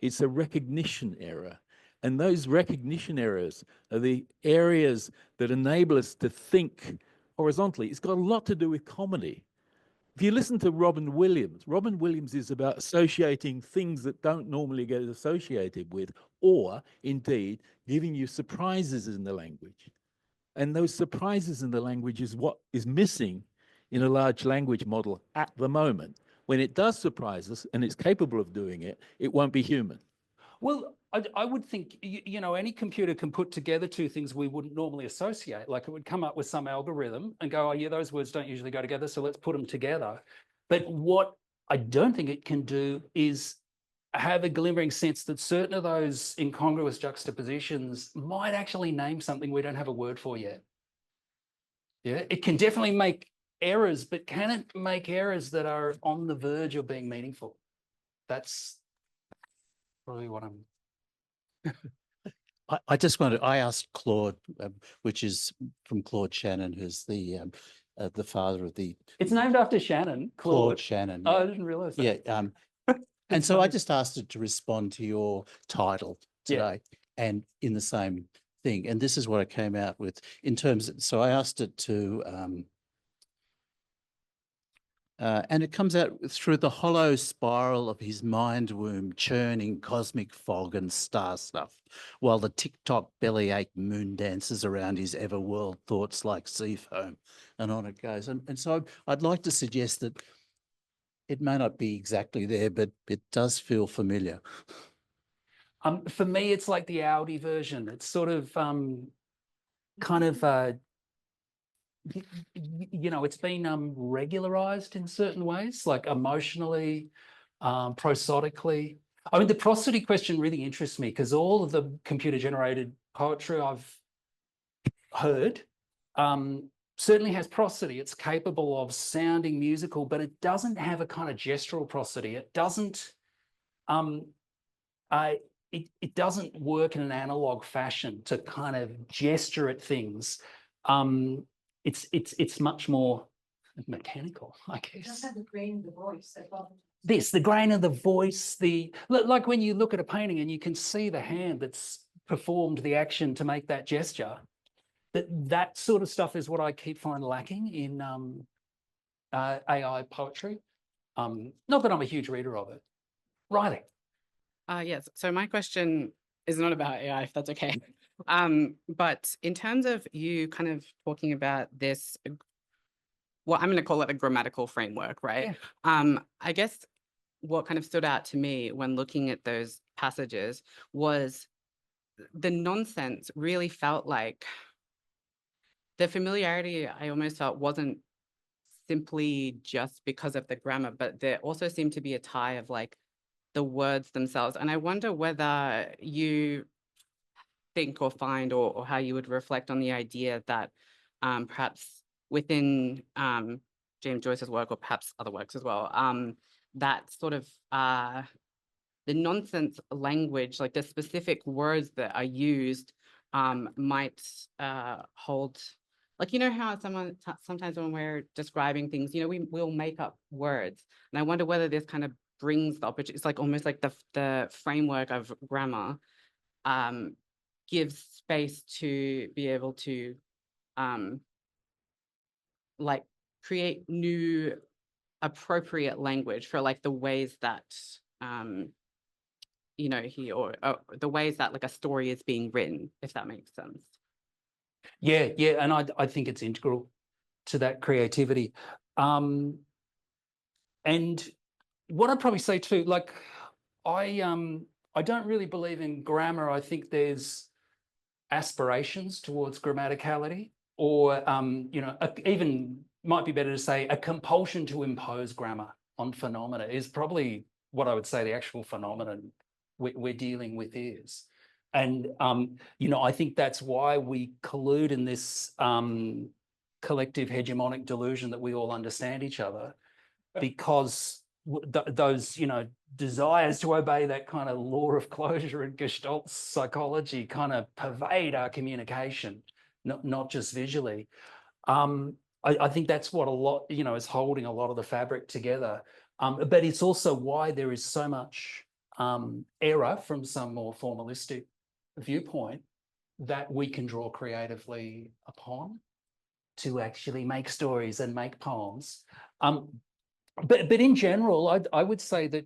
It's a recognition error. And those recognition errors are the areas that enable us to think horizontally. It's got a lot to do with comedy. If you listen to Robin Williams is about associating things that don't normally get associated with, or indeed giving you surprises in the language. And those surprises in the language is what is missing in a large language model at the moment. When it does surprise us and it's capable of doing it, it won't be human. Well, I would think, you know, any computer can put together two things we wouldn't normally associate. Like it would come up with some algorithm and go, oh yeah, those words don't usually go together, so let's put them together. But what I don't think it can do is have a glimmering sense that certain of those incongruous juxtapositions might actually name something we don't have a word for yet. Yeah, it can definitely make errors, but can it make errors that are on the verge of being meaningful? That's probably what I'm. I just wanted, I asked Claude, which is from Claude Shannon, who's the father of the. It's named after Shannon. Claude Shannon. Oh, Yeah. I didn't realize that. Yeah. And so I just asked it to respond to your title today, and in the same thing. And this is what I came out with in terms of, so I asked it to, and it comes out through the hollow spiral of his mind womb, churning cosmic fog and star stuff, while the tick-tock bellyache moon dances around his ever-whirled thoughts like sea foam, and on it goes. And so I'd like to suggest that it may not be exactly there, but it does feel familiar. For me, it's like the Audi version. It's sort of kind of you know, it's been regularized in certain ways, like emotionally, prosodically. I mean, the prosody question really interests me because all of the computer-generated poetry I've heard certainly has prosody. It's capable of sounding musical, but it doesn't have a kind of gestural prosody. It doesn't it doesn't work in an analog fashion to kind of gesture at things. It's much more mechanical, I guess. It does have the grain of the voice. The grain of the voice, like when you look at a painting and you can see the hand that's performed the action to make that gesture. That sort of stuff is what I keep finding lacking in AI poetry. Not that I'm a huge reader of it. Riley. Yes. So my question is not about AI, if that's okay. But in terms of you kind of talking about this, well, I'm going to call it a grammatical framework, right? Yeah. I guess what kind of stood out to me when looking at those passages was the nonsense really felt like the familiarity I almost felt wasn't simply just because of the grammar, but there also seemed to be a tie of like the words themselves. And I wonder whether you think or find or how you would reflect on the idea that perhaps within James Joyce's work, or perhaps other works as well, that sort of the nonsense language, like the specific words that are used might hold, like, you know how sometimes when we're describing things, you know, we'll make up words. And I wonder whether this kind of brings the opportunity, it's like almost like the framework of grammar gives space to be able to like create new appropriate language for like the ways that here, or the ways that like a story is being written, if that makes sense. Yeah, and I think it's integral to that creativity. And what I'd probably say too, like I don't really believe in grammar. I think there's aspirations towards grammaticality, or even might be better to say a compulsion to impose grammar on phenomena is probably what I would say the actual phenomenon we're dealing with is. And I think that's why we collude in this collective hegemonic delusion that we all understand each other, because those desires to obey that kind of law of closure and Gestalt psychology kind of pervade our communication, not just visually. I think that's what a lot is holding a lot of the fabric together. But it's also why there is so much error from some more formalistic viewpoint that we can draw creatively upon to actually make stories and make poems. But in general, I would say that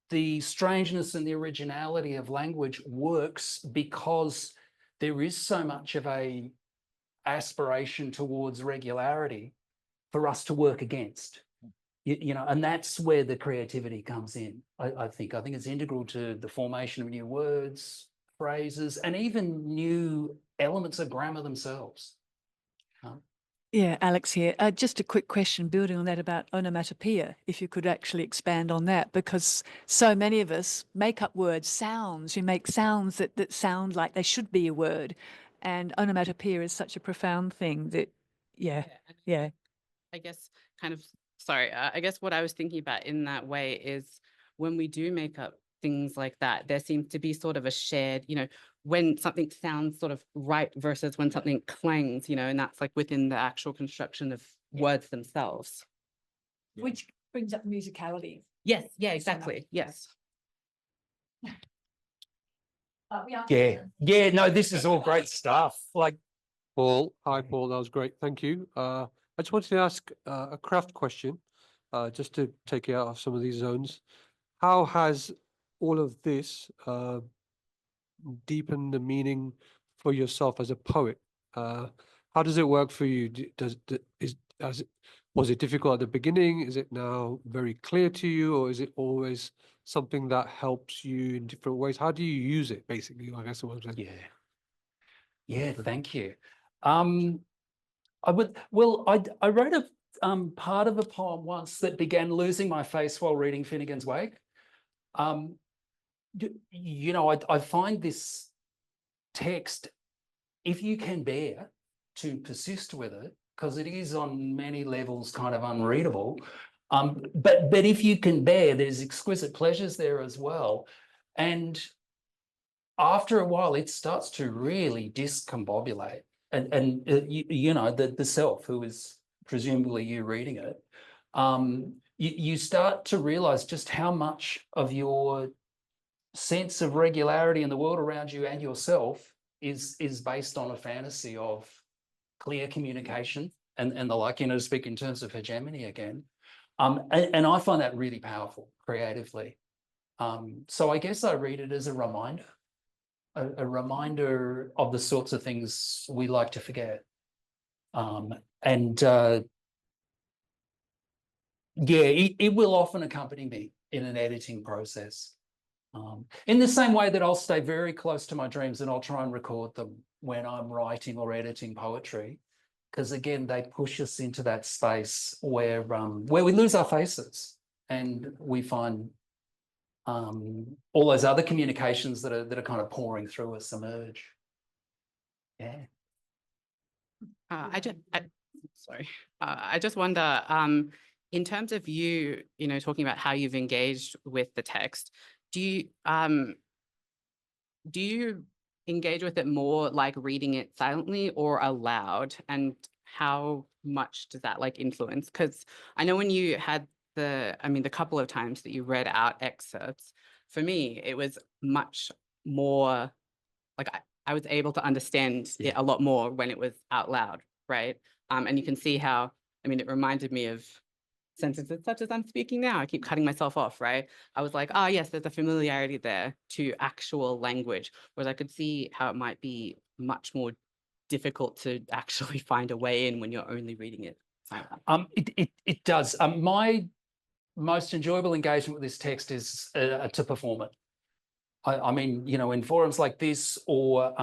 the strangeness and the originality of language works because there is so much of a aspiration towards regularity for us to work against. And that's where the creativity comes in. I think it's integral to the formation of new words, phrases, and even new elements of grammar themselves. Yeah, Alex here. Just a quick question building on that about onomatopoeia, if you could actually expand on that, because so many of us make up words, sounds. You make sounds that sound like they should be a word. And onomatopoeia is such a profound thing that, yeah. I guess I guess what I was thinking about in that way is when we do make up things like that, there seems to be sort of a shared, when something sounds sort of right versus when something clangs, and that's like within the actual construction of words themselves. Which brings up musicality. Yes, yeah, exactly. Yes. Yeah, no, this is all great stuff. Like, Paul, hi Paul, that was great. Thank you. I just wanted to ask a craft question, just to take you out of some of these zones. How has all of this deepened the meaning for yourself as a poet? How does it work for you? Was it difficult at the beginning? Is it now very clear to you, or is it always something that helps you in different ways? How do you use it, basically? I guess what I'm saying. Yeah, thank you. I wrote a part of a poem once that began losing my face while reading Finnegans Wake. I find this text, if you can bear to persist with it, because it is on many levels kind of unreadable, but if you can bear, there's exquisite pleasures there as well. And after a while, it starts to really discombobulate. And the self, who is presumably you reading it, you start to realize just how much of your sense of regularity in the world around you and yourself is based on a fantasy of clear communication and the like, to speak in terms of hegemony again. And I find that really powerful creatively. So I guess I read it as a reminder of the sorts of things we like to forget. It will often accompany me in an editing process. In the same way that I'll stay very close to my dreams and I'll try and record them when I'm writing or editing poetry, because again, they push us into that space where we lose our faces and we find all those other communications that are kind of pouring through us emerge. Yeah. I just wonder, in terms of you talking about how you've engaged with the text, do you engage with it more like reading it silently or aloud, and how much does that like influence? Because I know when you had the couple of times that you read out excerpts, for me it was much more like I was able to understand it a lot more when it was out loud, right? And you can see how, it reminded me of sentences such as I'm speaking now. I keep cutting myself off, right? I was like, ah, yes, there's a familiarity there to actual language, whereas I could see how it might be much more difficult to actually find a way in when you're only reading it silently. It does. My most enjoyable engagement with this text is to perform it. I mean, you know, in forums like this, or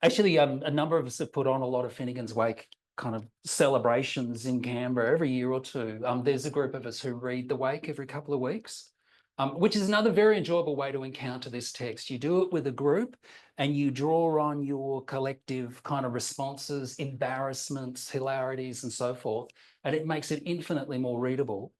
actually, a number of us have put on a lot of Finnegans Wake kind of celebrations in Canberra every year or two. There's a group of us who read the Wake every couple of weeks, which is another very enjoyable way to encounter this text. You do it with a group and you draw on your collective kind of responses, embarrassments, hilarities, and so forth, and it makes it infinitely more readable.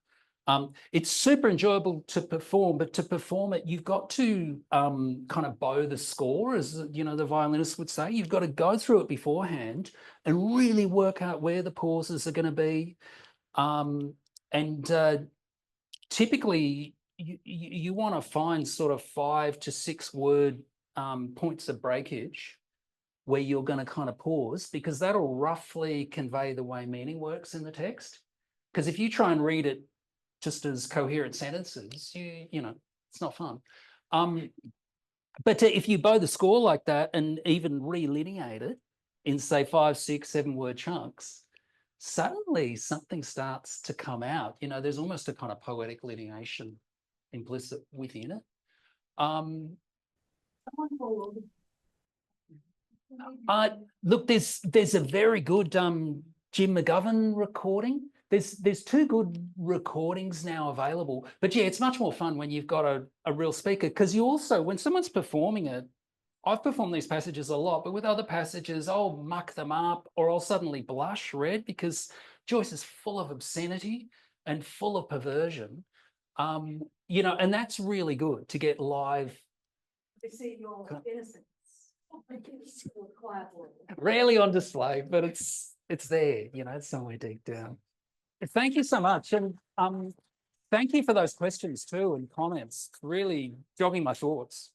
It's super enjoyable to perform, but to perform it, you've got to kind of bow the score, as you know, the violinist would say. You've got to go through it beforehand and really work out where the pauses are going to be. Typically, you want to find sort of 5 to 6 word points of breakage where you're going to kind of pause, because that'll roughly convey the way meaning works in the text. Because if you try and read it just as coherent sentences, you know, it's not fun. But if you bow the score like that and even relineate it in, say, 5, 6, 7 word chunks, suddenly something starts to come out. You know, there's almost a kind of poetic lineation implicit within it. Look, there's a very good Jim McGovern recording. There's 2 good recordings now available, but yeah, it's much more fun when you've got a real speaker, because you also, when someone's performing it, I've performed these passages a lot, but with other passages, I'll muck them up or I'll suddenly blush red, because Joyce is full of obscenity and full of perversion. You know, and that's really good to get live. To see your innocence. Rarely on display, but it's there, you know, it's somewhere deep down. Thank you so much. And thank you for those questions too and comments, really jogging my thoughts.